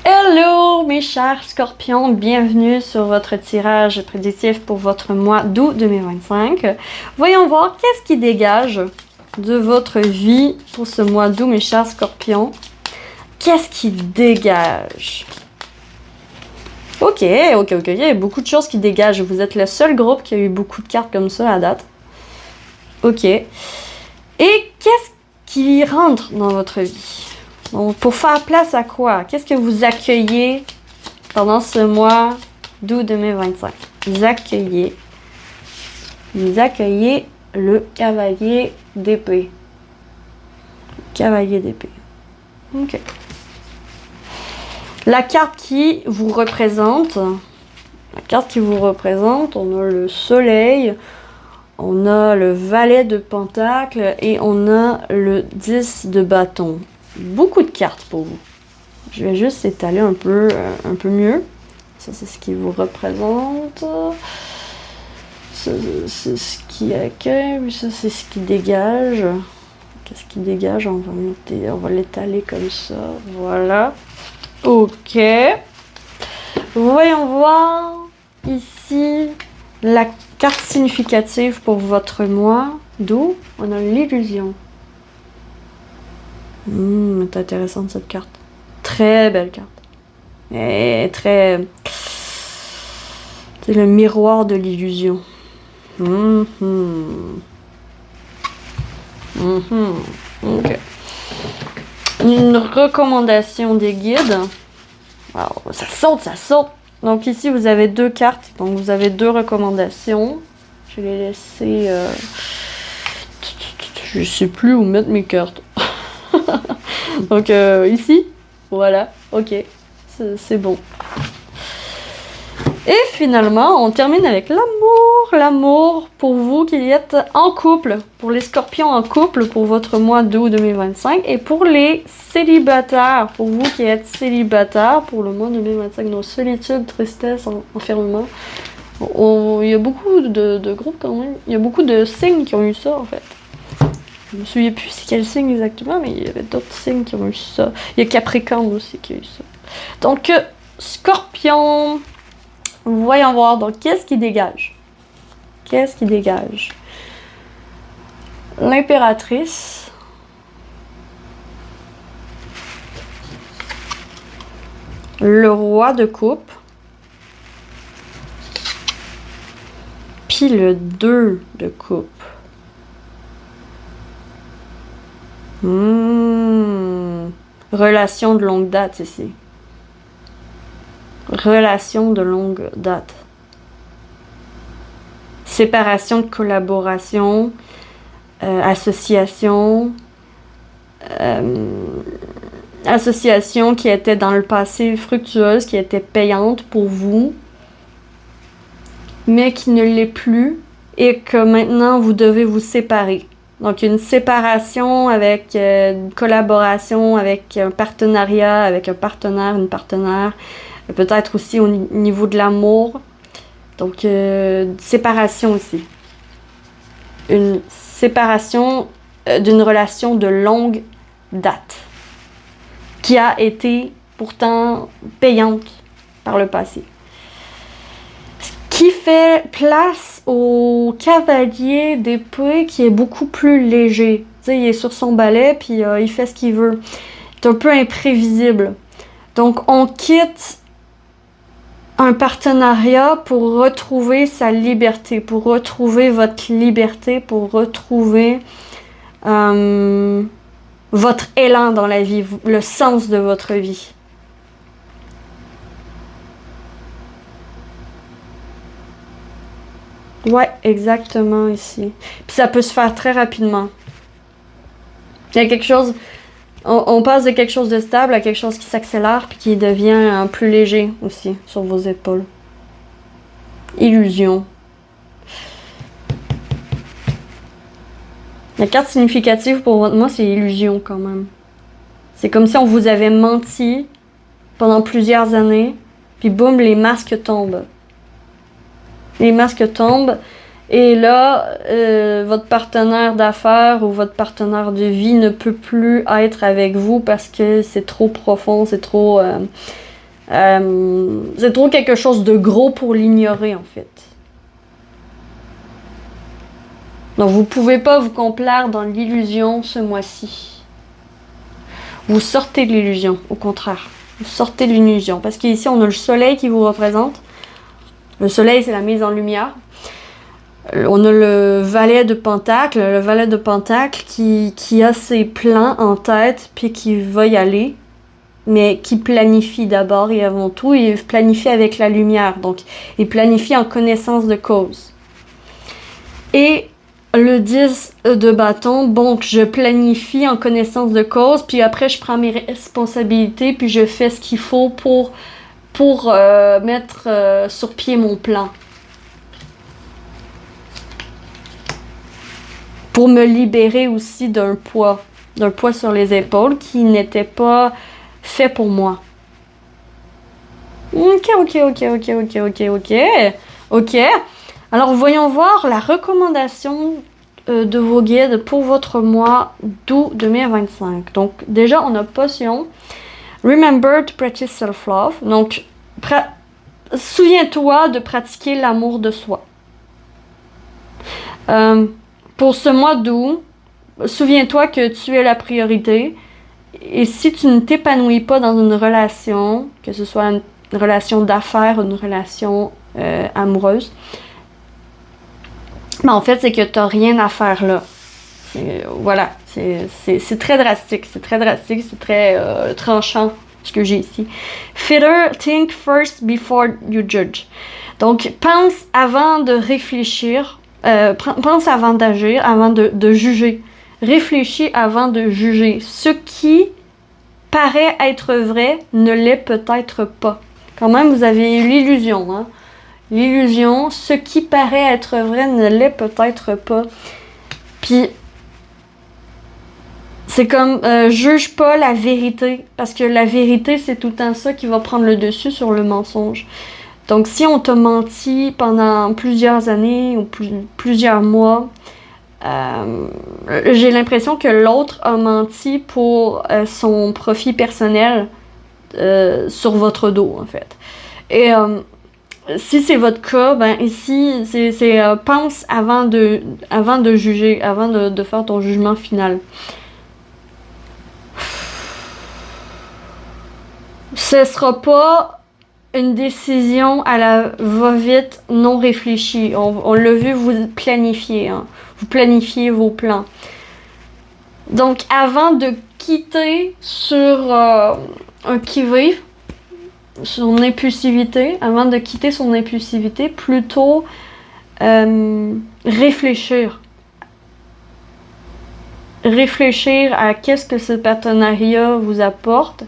Hello, mes chers Scorpions! Bienvenue sur votre tirage prédictif pour votre mois d'août 2025. Voyons voir qu'est-ce qui dégage de votre vie pour ce mois d'août, mes chers Scorpions. Qu'est-ce qui dégage? Ok, il y a beaucoup de choses qui dégagent. Vous êtes le seul groupe qui a eu beaucoup de cartes comme ça à date. Ok. Et qu'est-ce qui rentre dans votre vie? Donc, pour faire place à quoi? Qu'est-ce que vous accueillez pendant ce mois d'août 2025? Vous accueillez le cavalier d'épée. Cavalier d'épée. Ok. La carte qui vous représente, on a le soleil, on a le valet de pentacle et on a le 10 de bâton. Beaucoup de cartes pour vous. Je vais juste étaler un peu mieux. Ça, c'est ce qui vous représente. Ça, c'est ce qui accueille. Ça, c'est ce qui dégage. Qu'est-ce qui dégage? On va l'étaler comme ça. Voilà. Ok. Voyons voir ici la carte significative pour votre mois d'août. On a l'illusion. C'est intéressante cette carte. Très belle carte. Et très... C'est le miroir de l'illusion. Ok. Une recommandation des guides. Alors, ça saute. Donc ici, vous avez deux cartes. Donc vous avez deux recommandations. Je vais les laisser... Je sais plus où mettre mes cartes. Donc ici, voilà. Ok, c'est bon. Et finalement, on termine avec l'amour. L'amour pour vous qui êtes en couple. Pour les scorpions en couple pour votre mois d'août 2025. Et pour les célibataires. Pour vous qui êtes célibataires pour le mois 2025. Donc solitude, tristesse, enfermement. Il y a beaucoup de groupes quand même. Il y a beaucoup de signes qui ont eu ça en fait. Je me souviens plus c'est quel signe exactement. Mais il y avait d'autres signes qui ont eu ça. Il y a Capricorne aussi qui a eu ça. Donc Scorpion... Voyons voir, donc qu'est-ce qui dégage? Qu'est-ce qui dégage? L'impératrice. Le roi de coupe. Puis le 2 de coupe. Relation de longue date ici. Relation de longue date. Séparation de collaboration, association, association qui était dans le passé fructueuse, qui était payante pour vous, mais qui ne l'est plus et que maintenant vous devez vous séparer. Donc une séparation avec une collaboration, avec un partenariat, avec un partenaire, une partenaire. Peut-être aussi au niveau de l'amour. Donc, séparation aussi. une séparation d'une relation de longue date qui a été pourtant payante par le passé. Ce qui fait place au cavalier d'épée qui est beaucoup plus léger. Tu sais, il est sur son balai puis il fait ce qu'il veut. Il est un peu imprévisible. Donc on quitte un partenariat pour retrouver sa liberté, pour retrouver votre liberté, pour retrouver votre élan dans la vie, le sens de votre vie. Ouais, exactement ici. Puis ça peut se faire très rapidement. Il y a quelque chose, on passe de quelque chose de stable à quelque chose qui s'accélère puis qui devient plus léger aussi sur vos épaules. Illusion. La carte significative pour moi, c'est illusion quand même. C'est comme si on vous avait menti pendant plusieurs années, puis boum, les masques tombent. Les masques tombent, et là, votre partenaire d'affaires ou votre partenaire de vie ne peut plus être avec vous parce que c'est trop profond, c'est trop quelque chose de gros pour l'ignorer en fait. Donc vous pouvez pas vous complaire dans l'illusion ce mois-ci. Vous sortez de l'illusion, au contraire. Vous sortez de l'illusion. Parce qu'ici, on a le soleil qui vous représente. Le soleil, c'est la mise en lumière. On a le valet de Pentacle. Le valet de Pentacle qui a ses plans en tête, puis qui va y aller. Mais qui planifie d'abord et avant tout. Il planifie avec la lumière. Donc, il planifie en connaissance de cause. Et le 10 de bâton, donc je planifie en connaissance de cause, puis après je prends mes responsabilités, puis je fais ce qu'il faut pour mettre sur pied mon plan. Pour me libérer aussi d'un poids sur les épaules qui n'était pas fait pour moi. Ok. Alors, voyons voir la recommandation de vos guides pour votre mois d'août 2025. Donc, déjà, on a potion. Remember to practice self-love. Donc, souviens-toi de pratiquer l'amour de soi. Pour ce mois d'août, souviens-toi que tu es la priorité. Et si tu ne t'épanouis pas dans une relation, que ce soit une relation d'affaires, une relation amoureuse, mais en fait, c'est que tu n'as rien à faire là. Voilà, c'est très drastique, c'est très tranchant ce que j'ai ici. Fitter, think first before you judge. Donc, pense avant de réfléchir, pense avant d'agir, avant de juger. Réfléchis avant de juger. Ce qui paraît être vrai ne l'est peut-être pas. Quand même, vous avez eu l'illusion, hein? L'illusion, ce qui paraît être vrai ne l'est peut-être pas. Puis, c'est comme, juge pas la vérité, parce que la vérité, c'est tout le temps ça qui va prendre le dessus sur le mensonge. Donc, si on t'a menti pendant plusieurs années ou plusieurs mois, j'ai l'impression que l'autre a menti pour son profit personnel sur votre dos, en fait. Et si c'est votre cas, ben ici, c'est pense avant de juger, avant de faire ton jugement final. Ce sera pas une décision à la va-vite, non réfléchie. On l'a vu, vous planifiez, hein. Vous planifiez vos plans. Donc, avant de quitter sur un qui-vive, son impulsivité, avant de quitter son impulsivité, plutôt réfléchir. Réfléchir à qu'est-ce que ce partenariat vous apporte.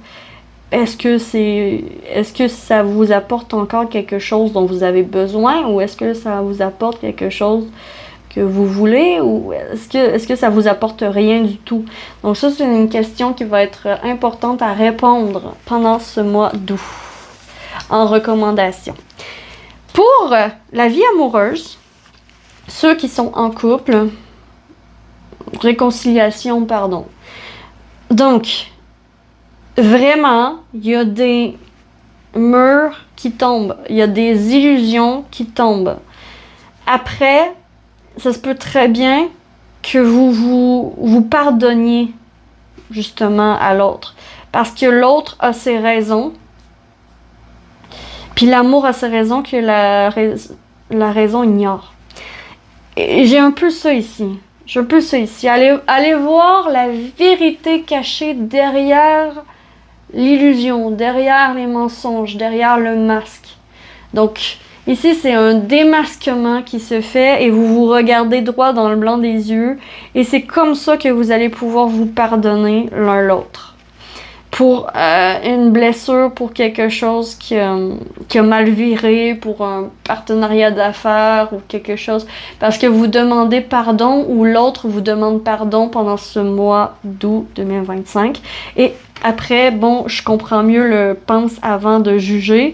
Est-ce que ça vous apporte encore quelque chose dont vous avez besoin, ou est-ce que ça vous apporte quelque chose que vous voulez, ou est-ce que ça vous apporte rien du tout? Donc ça, c'est une question qui va être importante à répondre pendant ce mois d'août. En recommandation. Pour la vie amoureuse, ceux qui sont en couple, réconciliation, pardon. Donc, vraiment, il y a des murs qui tombent, il y a des illusions qui tombent. Après, ça se peut très bien que vous pardonniez justement à l'autre. Parce que l'autre a ses raisons. Puis l'amour a ses raisons que la raison ignore. Et j'ai un peu ça ici. J'ai un peu ça ici. Allez voir la vérité cachée derrière l'illusion, derrière les mensonges, derrière le masque. Donc, ici, c'est un démasquement qui se fait et vous vous regardez droit dans le blanc des yeux. Et c'est comme ça que vous allez pouvoir vous pardonner l'un l'autre. Pour une blessure, pour quelque chose qui a mal viré, pour un partenariat d'affaires ou quelque chose. Parce que vous demandez pardon ou l'autre vous demande pardon pendant ce mois d'août 2025. Et après, bon, je comprends mieux le pense avant de juger.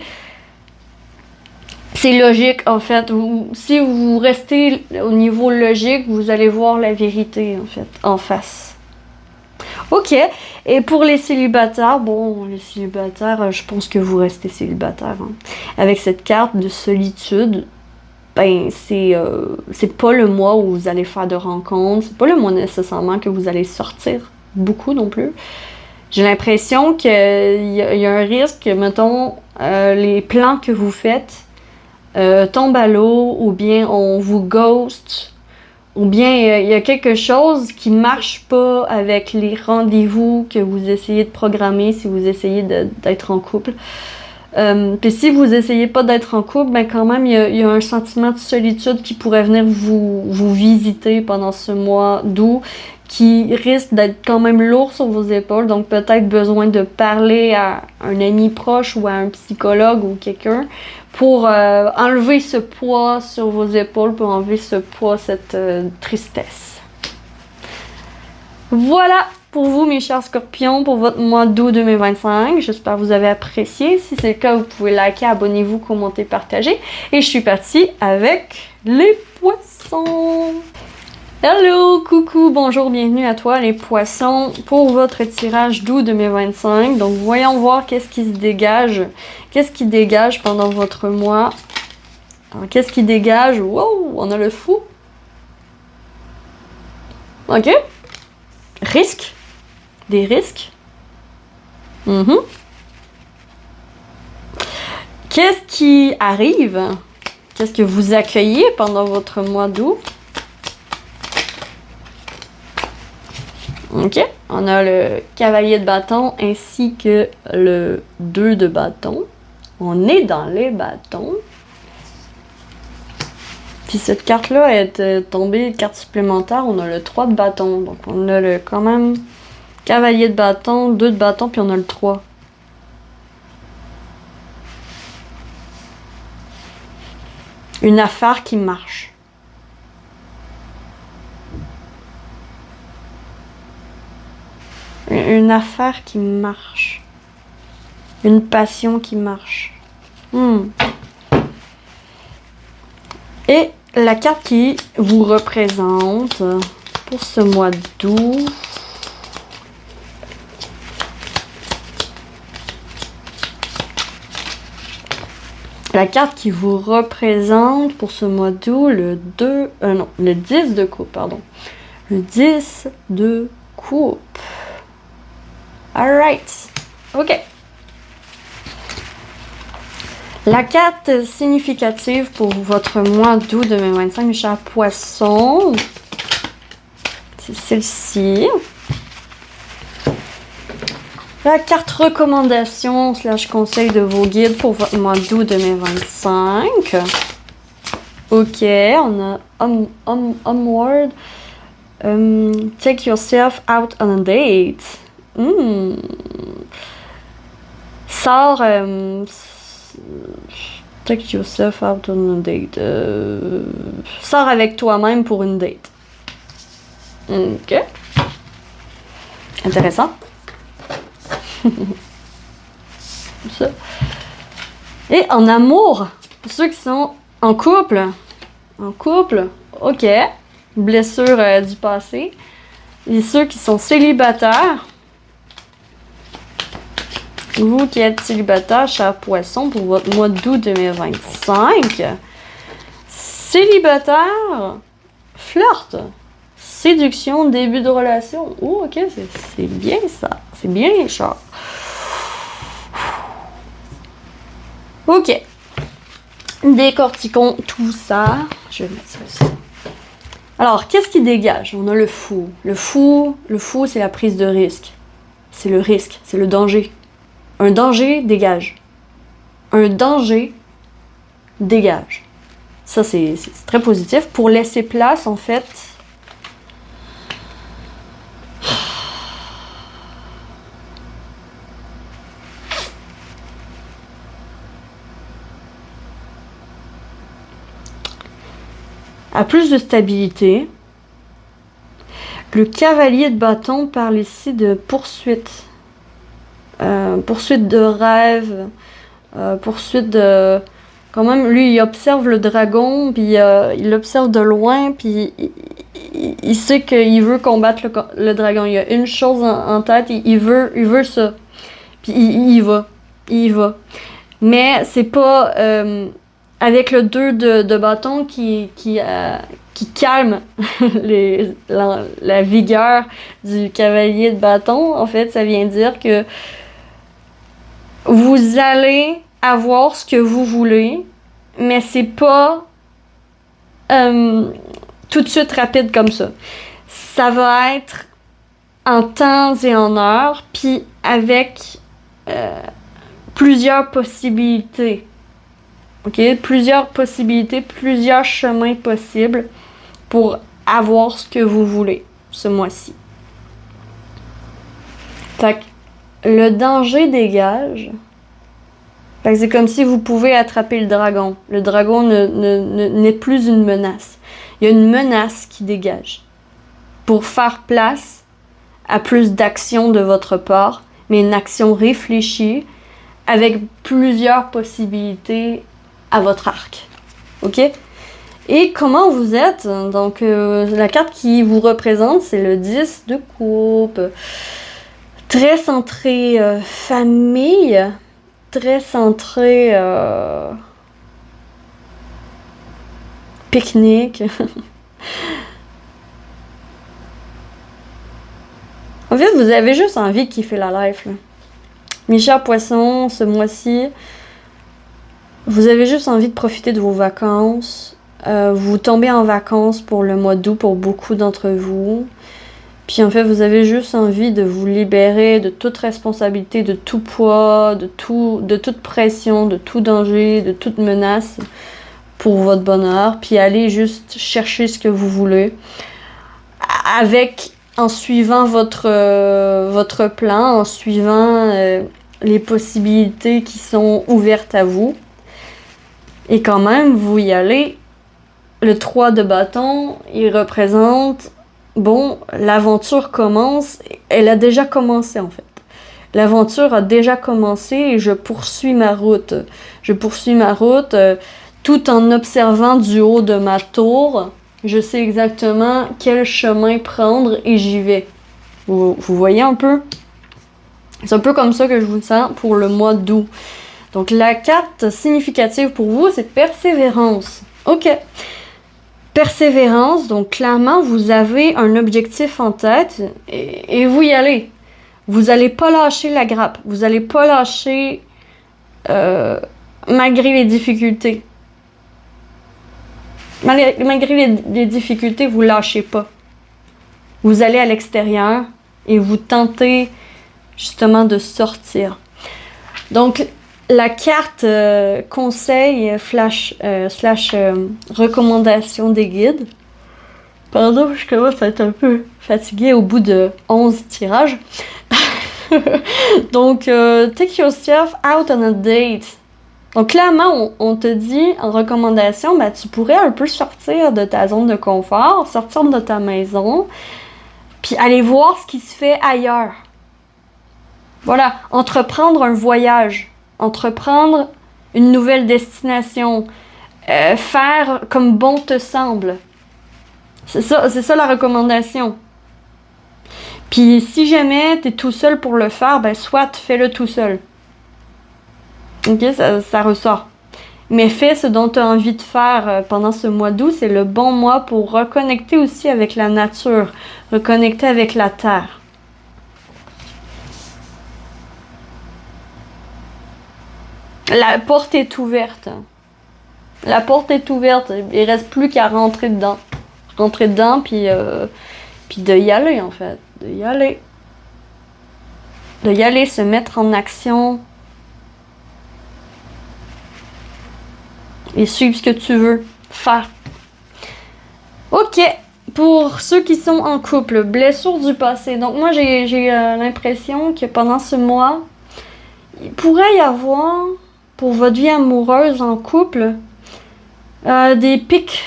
C'est logique, en fait. Si vous restez au niveau logique, vous allez voir la vérité, en fait, en face. Ok, et pour les célibataires, bon, les célibataires, je pense que vous restez célibataire. Hein. Avec cette carte de solitude, ben, c'est pas le mois où vous allez faire de rencontres, c'est pas le mois nécessairement que vous allez sortir beaucoup non plus. J'ai l'impression qu'il y a un risque que, mettons, les plans que vous faites tombent à l'eau, ou bien on vous ghost, ou bien il y a quelque chose qui marche pas avec les rendez-vous que vous essayez de programmer si vous essayez d'être en couple. Puis si vous essayez pas d'être en couple, ben quand même, il y a un sentiment de solitude qui pourrait venir vous visiter pendant ce mois d'août, qui risque d'être quand même lourd sur vos épaules. Donc peut-être besoin de parler à un ami proche ou à un psychologue ou quelqu'un pour enlever ce poids sur vos épaules, pour enlever ce poids, cette tristesse. Voilà pour vous, mes chers scorpions, pour votre mois d'août 2025. J'espère que vous avez apprécié. Si c'est le cas, vous pouvez liker, abonnez-vous, commenter, partager. Et je suis partie avec les poissons. Hello, coucou, bonjour, bienvenue à toi les poissons pour votre tirage d'août 2025. Donc voyons voir qu'est-ce qui se dégage. Qu'est-ce qui dégage pendant votre mois? Alors qu'est-ce qui dégage? Wow, on a le fou. Ok. Risque. Des risques. Qu'est-ce qui arrive? Qu'est-ce que vous accueillez pendant votre mois d'août? Ok, on a le cavalier de bâton ainsi que le 2 de bâton. On est dans les bâtons. Puis cette carte-là est tombée, carte supplémentaire, on a le 3 de bâton. Donc on a le quand même cavalier de bâton, 2 de bâton, puis on a le 3. Une affaire qui marche. Une affaire qui marche. Une passion qui marche. Et la carte qui vous représente pour ce mois d'août. La carte qui vous représente pour ce mois d'août, le 10 de coupe, pardon. Le 10 de coupe. Alright. Ok. La carte significative pour votre mois d'août 2025, mes chers poissons, c'est celle-ci. La carte recommandation / conseil de vos guides pour votre mois d'août 2025. Ok, on a Onward. Take yourself out on a date. Sors. Take yourself out on a date. Sors avec toi-même pour une date. Ok. Intéressant. Ça. Et en amour, pour ceux qui sont en couple, ok, blessure du passé, Et ceux qui sont célibataires, vous qui êtes célibataire, cher poisson, pour votre mois d'août 2025, célibataire, flirt, séduction, début de relation. Oh, ok, c'est bien ça. C'est bien, Char. Ok. Décortiquons tout ça. Je vais mettre ça ici. Alors, qu'est-ce qui dégage? On a le fou. Le fou, c'est la prise de risque. C'est le risque, c'est le danger. Un danger dégage. Un danger dégage. Ça, c'est très positif. Pour laisser place, en fait, à plus de stabilité. Le cavalier de bâton parle ici de poursuite. Poursuite de rêve. Poursuite de... Quand même, lui, il observe le dragon, puis il l'observe de loin, puis il sait qu'il veut combattre le dragon. Il a une chose en tête, il veut ça. Puis il y va. Il y va. Mais c'est pas... avec le 2 de bâton qui calme la vigueur du cavalier de bâton, en fait, ça vient dire que vous allez avoir ce que vous voulez, mais c'est pas tout de suite rapide comme ça. Ça va être en temps et en heure, puis avec plusieurs possibilités. OK? Plusieurs possibilités, plusieurs chemins possibles pour avoir ce que vous voulez ce mois-ci. Fait que le danger dégage. Fait que c'est comme si vous pouvez attraper le dragon. Le dragon n'est plus une menace. Il y a une menace qui dégage. Pour faire place à plus d'action de votre part, mais une action réfléchie avec plusieurs possibilités à votre arc. OK? Et comment vous êtes? Donc, la carte qui vous représente, c'est le 10 de coupe. Très centré famille. Très centré pique-nique. En fait, vous avez juste envie de kiffer la life, là. Mes chers poissons, ce mois-ci, vous avez juste envie de profiter de vos vacances. Vous tombez en vacances pour le mois d'août pour beaucoup d'entre vous. Puis en fait, vous avez juste envie de vous libérer de toute responsabilité, de tout poids, de toute pression, de tout danger, de toute menace pour votre bonheur. Puis aller juste chercher ce que vous voulez. En suivant votre plan, en suivant les possibilités qui sont ouvertes à vous. Et quand même, vous y allez. Le 3 de bâton, il représente, bon, l'aventure commence. Elle a déjà commencé, en fait. L'aventure a déjà commencé et je poursuis ma route. Je poursuis ma route tout en observant du haut de ma tour. Je sais exactement quel chemin prendre et j'y vais. Vous voyez un peu? C'est un peu comme ça que je vous sens pour le mois d'août. Donc la carte significative pour vous, c'est persévérance. OK. Persévérance, donc clairement, vous avez un objectif en tête et vous y allez. Vous n'allez pas lâcher la grappe. Vous n'allez pas lâcher malgré les difficultés. Malgré les difficultés, vous ne lâchez pas. Vous allez à l'extérieur et vous tentez justement de sortir. Donc, la carte conseil slash recommandation des guides. Pardon, je commence à être un peu fatiguée au bout de 11 tirages. Donc, take yourself out on a date. Donc, clairement, on te dit en recommandation, ben, tu pourrais un peu sortir de ta zone de confort, sortir de ta maison, puis aller voir ce qui se fait ailleurs. Voilà, entreprendre un voyage, entreprendre une nouvelle destination, faire comme bon te semble. C'est ça la recommandation. Puis si jamais tu es tout seul pour le faire, ben soit fais-le tout seul. Ok, ça ressort. Mais fais ce dont tu as envie de faire pendant ce mois d'août. C'est le bon mois pour reconnecter aussi avec la nature, reconnecter avec la terre. La porte est ouverte. La porte est ouverte. Il reste plus qu'à rentrer dedans. Rentrer dedans, puis de y aller, en fait. De y aller. De y aller, se mettre en action. Et suivre ce que tu veux faire. Ok. Pour ceux qui sont en couple, blessure du passé. Donc moi, j'ai l'impression que pendant ce mois, il pourrait y avoir, pour votre vie amoureuse en couple, des pics.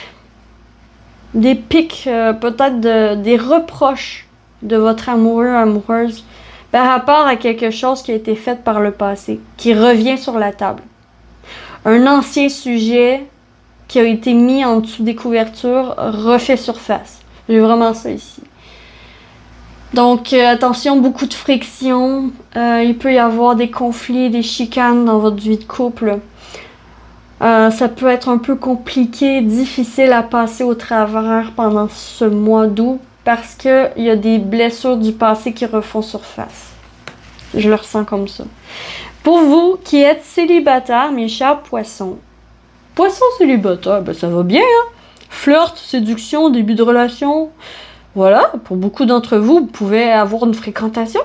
Des pics, peut-être des reproches de votre amoureux, amoureuse, par rapport à quelque chose qui a été fait par le passé, qui revient sur la table. Un ancien sujet qui a été mis en dessous des couvertures refait surface. J'ai vraiment ça ici. Donc, attention, beaucoup de friction. Il peut y avoir des conflits, des chicanes dans votre vie de couple. Ça peut être un peu compliqué, difficile à passer au travers pendant ce mois d'août parce qu'il y a des blessures du passé qui refont surface. Je le ressens comme ça. Pour vous qui êtes célibataire, mes chers poissons, poissons célibataires, ben ça va bien, hein? Flirt, séduction, début de relation. Voilà, pour beaucoup d'entre vous, vous pouvez avoir une fréquentation.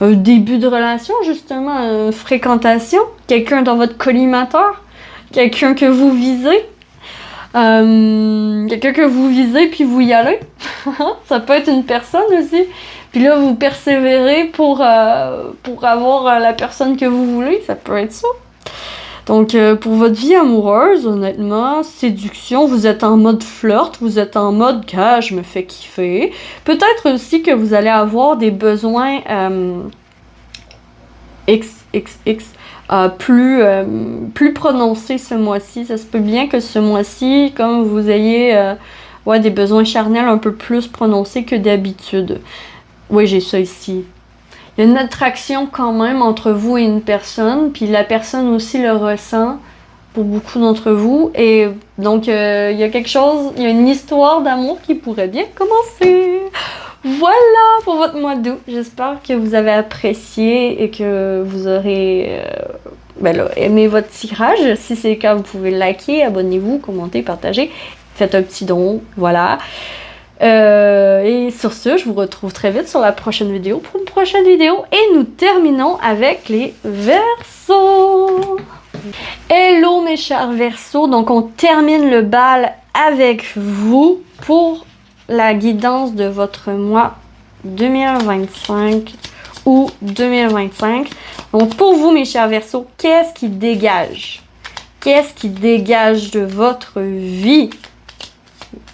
Un début de relation, justement, une fréquentation. Quelqu'un dans votre collimateur. Quelqu'un que vous visez. Quelqu'un que vous visez puis vous y allez. Ça peut être une personne aussi. Puis là, vous persévérez pour avoir la personne que vous voulez. Ça peut être ça. Donc, pour votre vie amoureuse, honnêtement, séduction, vous êtes en mode flirt, vous êtes en mode « ah, je me fais kiffer ». Peut-être aussi que vous allez avoir des besoins plus prononcés ce mois-ci. Ça se peut bien que ce mois-ci, comme vous ayez des besoins charnels un peu plus prononcés que d'habitude. Oui, j'ai ça ici. Il y a une attraction quand même entre vous et une personne, puis la personne aussi le ressent pour beaucoup d'entre vous. Et donc, il y a quelque chose, il y a une histoire d'amour qui pourrait bien commencer. Voilà pour votre mois d'août. J'espère que vous avez apprécié et que vous aurez aimé votre tirage. Si c'est le cas, vous pouvez liker, abonnez-vous, commenter, partager. Faites un petit don, voilà. Et sur ce, je vous retrouve très vite sur la prochaine vidéo pour une prochaine vidéo. Et nous terminons avec les Verseaux. Hello mes chers Verseaux. Donc on termine le bal avec vous pour la guidance de votre mois 2025 ou 2025. Donc pour vous mes chers Verseaux, qu'est-ce qui dégage? Qu'est-ce qui dégage de votre vie?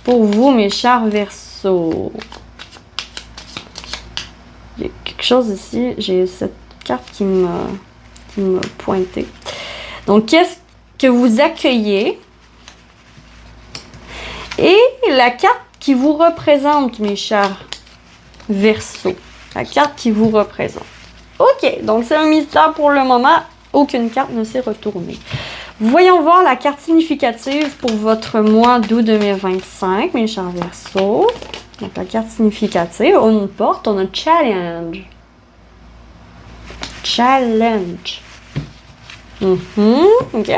Pour vous, mes chers Verseaux. Il y a quelque chose ici. J'ai cette carte qui m'a pointé. Donc, qu'est-ce que vous accueillez? Et la carte qui vous représente, mes chers Verseaux. La carte qui vous représente. Ok, donc c'est un mystère pour le moment. Aucune carte ne s'est retournée. Voyons voir la carte significative pour votre mois d'août 2025, mes chers Verseaux. Donc, la carte significative, on porte, on a challenge. Challenge. Ok.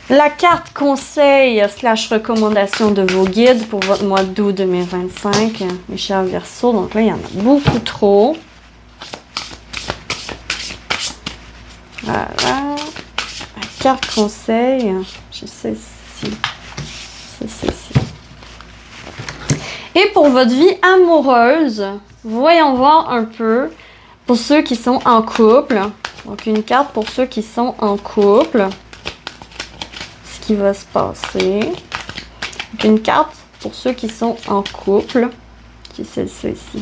La carte conseil / recommandation de vos guides pour votre mois d'août 2025, mes chers Verseaux. Donc là, il y en a beaucoup trop. Voilà. Carte conseil, je sais si. Et pour votre vie amoureuse, voyons voir un peu pour ceux qui sont en couple. Donc une carte pour ceux qui sont en couple. Ce qui va se passer. Donc une carte pour ceux qui sont en couple. Qui c'est ceci.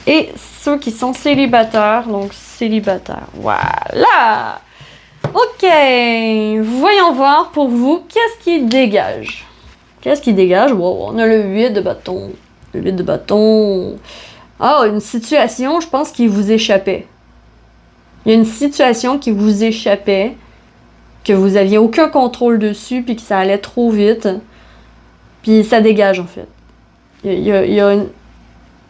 Et ceux qui sont célibataires. Donc célibataires. Voilà! Ok, voyons voir pour vous, qu'est-ce qui dégage? Qu'est-ce qui dégage? Wow, on a le 8 de bâton. Le 8 de bâton. Ah, une situation, je pense, qui vous échappait. Il y a une situation qui vous échappait, que vous aviez aucun contrôle dessus, puis que ça allait trop vite. Puis ça dégage, en fait. Il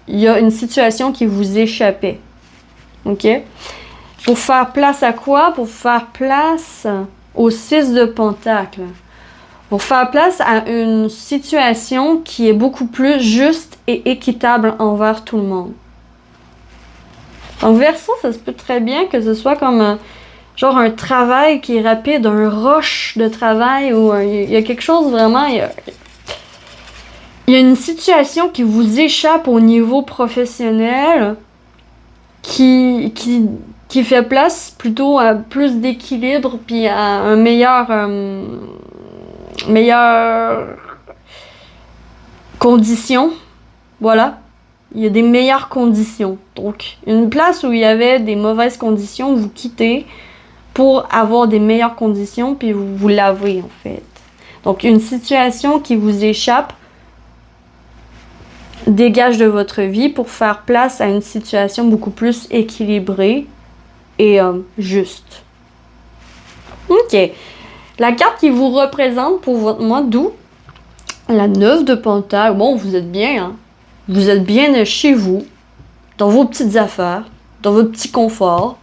y a une situation qui vous échappait. OK? Pour faire place à quoi? Pour faire place au 6 de Pentacle. Pour faire place à une situation qui est beaucoup plus juste et équitable envers tout le monde. En Verseau, ça se peut très bien que ce soit comme genre un travail qui est rapide, un rush de travail, ou il y a quelque chose vraiment... Il y a une situation qui vous échappe au niveau professionnel qui fait place plutôt à plus d'équilibre puis à un meilleur conditions. Voilà. Il y a des meilleures conditions. Donc, une place où il y avait des mauvaises conditions, vous quittez pour avoir des meilleures conditions, puis vous l'avez en fait. Donc, une situation qui vous échappe dégage de votre vie pour faire place à une situation beaucoup plus équilibrée et juste. OK. La carte qui vous représente pour votre mois d'août, la 9 de Pentacle. Bon, vous êtes bien, hein? Vous êtes bien chez vous, dans vos petites affaires, dans votre petit confort.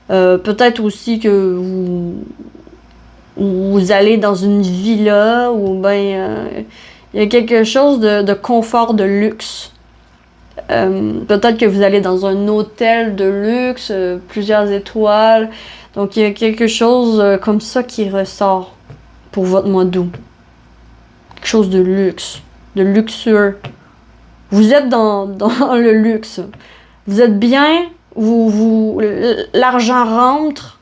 Peut-être aussi que vous allez dans une villa ou ben il y a quelque chose de confort, de luxe. Peut-être que vous allez dans un hôtel de luxe, plusieurs étoiles. Donc il y a quelque chose comme ça qui ressort pour votre mois d'août. Quelque chose de luxe, de luxueux. Vous êtes dans le luxe. Vous êtes bien, l'argent rentre,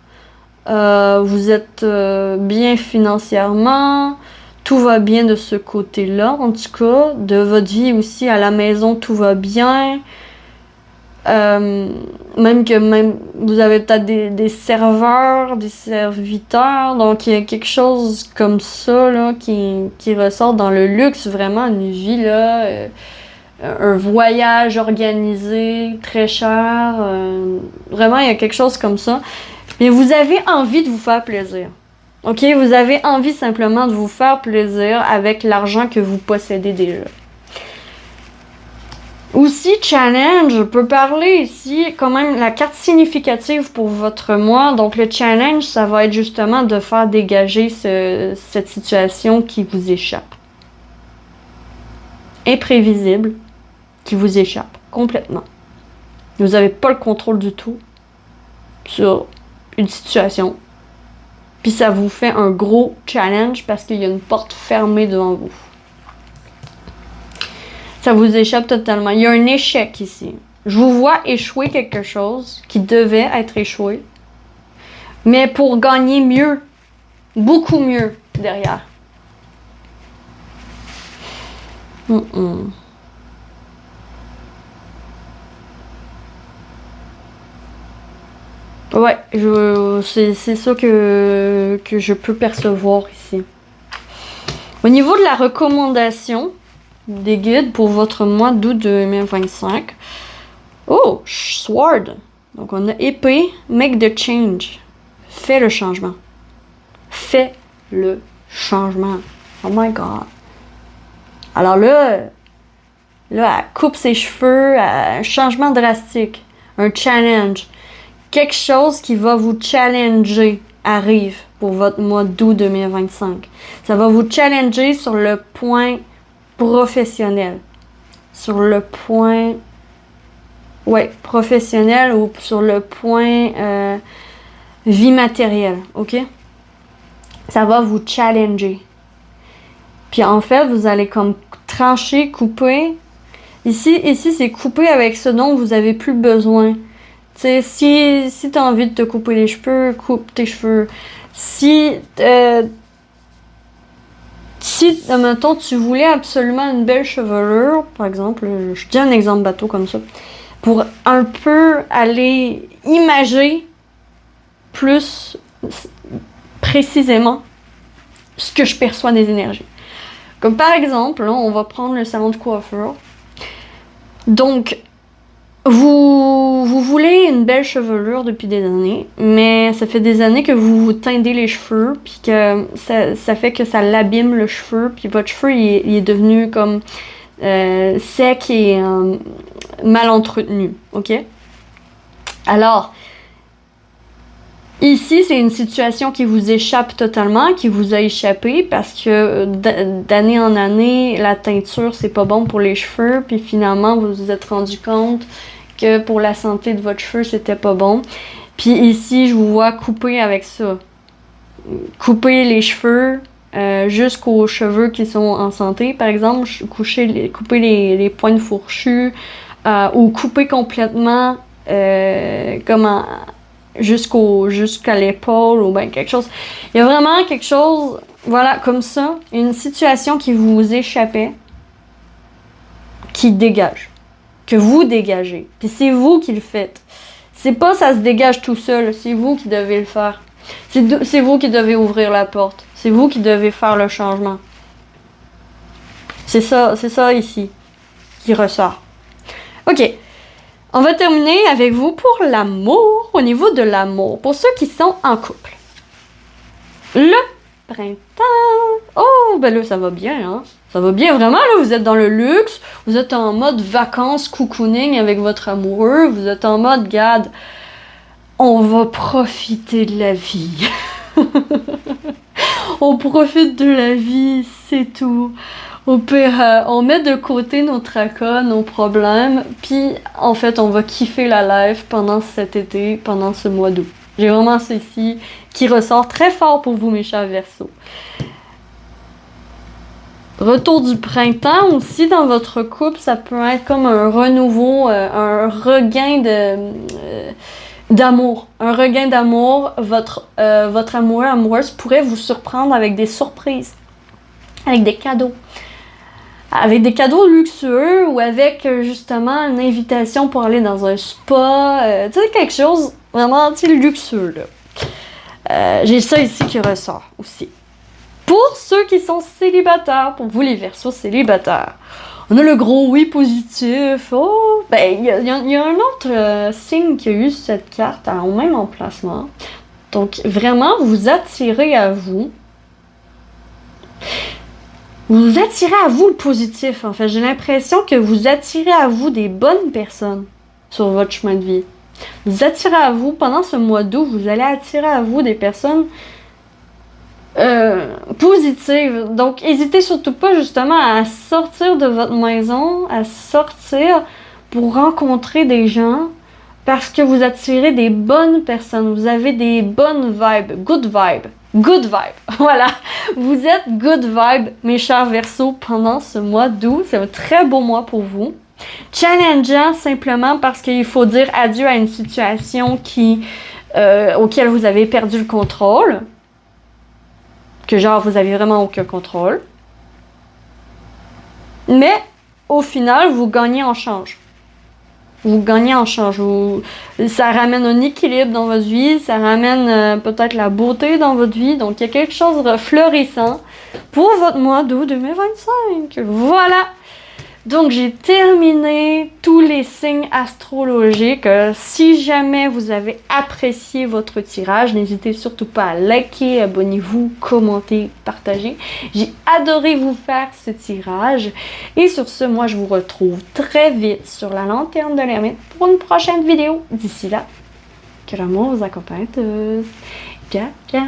vous êtes bien financièrement, tout va bien de ce côté-là, en tout cas. De votre vie aussi à la maison, tout va bien. Même vous avez peut-être des serveurs, des serviteurs, donc il y a quelque chose comme ça là, qui ressort dans le luxe, vraiment une vie là. Un voyage organisé, très cher. Vraiment, il y a quelque chose comme ça. Mais vous avez envie de vous faire plaisir. OK? Vous avez envie simplement de vous faire plaisir avec l'argent que vous possédez déjà. Aussi, challenge, peut parler ici quand même la carte significative pour votre mois. Donc, le challenge, ça va être justement de faire dégager cette situation qui vous échappe. Imprévisible. Qui vous échappe complètement. Vous n'avez pas le contrôle du tout sur une situation. Puis ça vous fait un gros challenge parce qu'il y a une porte fermée devant vous. Ça vous échappe totalement. Il y a un échec ici. Je vous vois échouer quelque chose qui devait être échoué. Mais pour gagner mieux, beaucoup mieux derrière. Ouais, c'est ça que je peux percevoir ici. Au niveau de la recommandation des guides pour votre mois d'août 2025. Oh, Sword. Donc on a épée, make the change. Fais le changement. Fais le changement. Oh my God. Alors là, elle coupe ses cheveux, un changement drastique, un challenge. Quelque chose qui va vous challenger arrive pour votre mois d'août 2025. Ça va vous challenger sur le point professionnel. Sur le point professionnel ou sur le point vie matérielle. OK? Ça va vous challenger. Puis en fait, vous allez comme trancher, couper. Ici c'est couper avec ce dont vous avez plus besoin. T'sais, si tu as envie de te couper les cheveux, coupe tes cheveux. Si, admettons, tu voulais absolument une belle chevelure, par exemple, je dis un exemple bateau comme ça, pour un peu aller imager plus précisément ce que je perçois des énergies. Comme par exemple, là, on va prendre le salon de coiffure. Donc, vous voulez une belle chevelure depuis des années, mais ça fait des années que vous vous teindez les cheveux, puis que ça fait que ça l'abîme le cheveu, puis votre cheveu il est devenu comme sec et mal entretenu, ok? Alors, ici, c'est une situation qui vous échappe totalement, qui vous a échappé parce que d'année en année, la teinture, c'est pas bon pour les cheveux, puis finalement, vous vous êtes rendu compte que pour la santé de votre cheveu, c'était pas bon. Puis ici, je vous vois couper avec ça. Couper les cheveux jusqu'aux cheveux qui sont en santé, par exemple, couper les pointes fourchues ou couper complètement comme jusqu'à l'épaule ou bien quelque chose. Il y a vraiment quelque chose, voilà, comme ça, une situation qui vous échappait, qui dégage, que vous dégagez. Puis c'est vous qui le faites. C'est pas ça se dégage tout seul, c'est vous qui devez le faire. C'est vous qui devez ouvrir la porte. C'est vous qui devez faire le changement. C'est ça ici qui ressort. Ok. On va terminer avec vous pour l'amour, au niveau de l'amour, pour ceux qui sont en couple. Le printemps. Oh, ben là, ça va bien, hein? Ça va bien, vraiment, là, vous êtes dans le luxe, vous êtes en mode vacances, cocooning avec votre amoureux, vous êtes en mode, garde, on va profiter de la vie. On profite de la vie, c'est tout. Au pire, on met de côté nos tracas, nos problèmes, puis en fait, on va kiffer la life pendant cet été, pendant ce mois d'août. J'ai vraiment ceci qui ressort très fort pour vous, mes chers Verseaux. Retour du printemps aussi dans votre couple, ça peut être comme un renouveau, un regain d'amour. Un regain d'amour. Votre amoureux, amoureuse pourrait vous surprendre avec des surprises, avec des cadeaux. Avec des cadeaux luxueux ou avec justement une invitation pour aller dans un spa, tu sais, quelque chose vraiment luxueux là. J'ai ça ici qui ressort aussi. Pour ceux qui sont célibataires, pour vous les Verseaux célibataires, on a le gros oui positif. Oh, ben il y a un autre signe qui a eu cette carte au même emplacement. Donc vraiment, vous attirez à vous. Vous attirez à vous le positif, en fait. J'ai l'impression que vous attirez à vous des bonnes personnes sur votre chemin de vie. Vous attirez à vous, pendant ce mois d'août, vous allez attirer à vous des personnes positives. Donc, n'hésitez surtout pas, justement, à sortir de votre maison, à sortir pour rencontrer des gens, parce que vous attirez des bonnes personnes. Vous avez des bonnes vibes, good vibes. Good vibe, voilà. Vous êtes good vibe, mes chers Verseaux, pendant ce mois d'août. C'est un très beau mois pour vous. Challengeant simplement parce qu'il faut dire adieu à une situation auquel vous avez perdu le contrôle. Que genre, vous avez vraiment aucun contrôle. Mais, au final, vous gagnez en change. Vous gagnez en change. Ça ramène un équilibre dans votre vie, ça ramène peut-être la beauté dans votre vie. Donc, il y a quelque chose de florissant pour votre mois d'août 2025. Voilà! Donc, j'ai terminé tous les signes astrologiques. Si jamais vous avez apprécié votre tirage, n'hésitez surtout pas à liker, abonnez-vous, commentez, partagez. J'ai adoré vous faire ce tirage. Et sur ce, moi, je vous retrouve très vite sur la lanterne de l'ermite pour une prochaine vidéo. D'ici là, que l'amour vous accompagne tous. Ciao, ciao!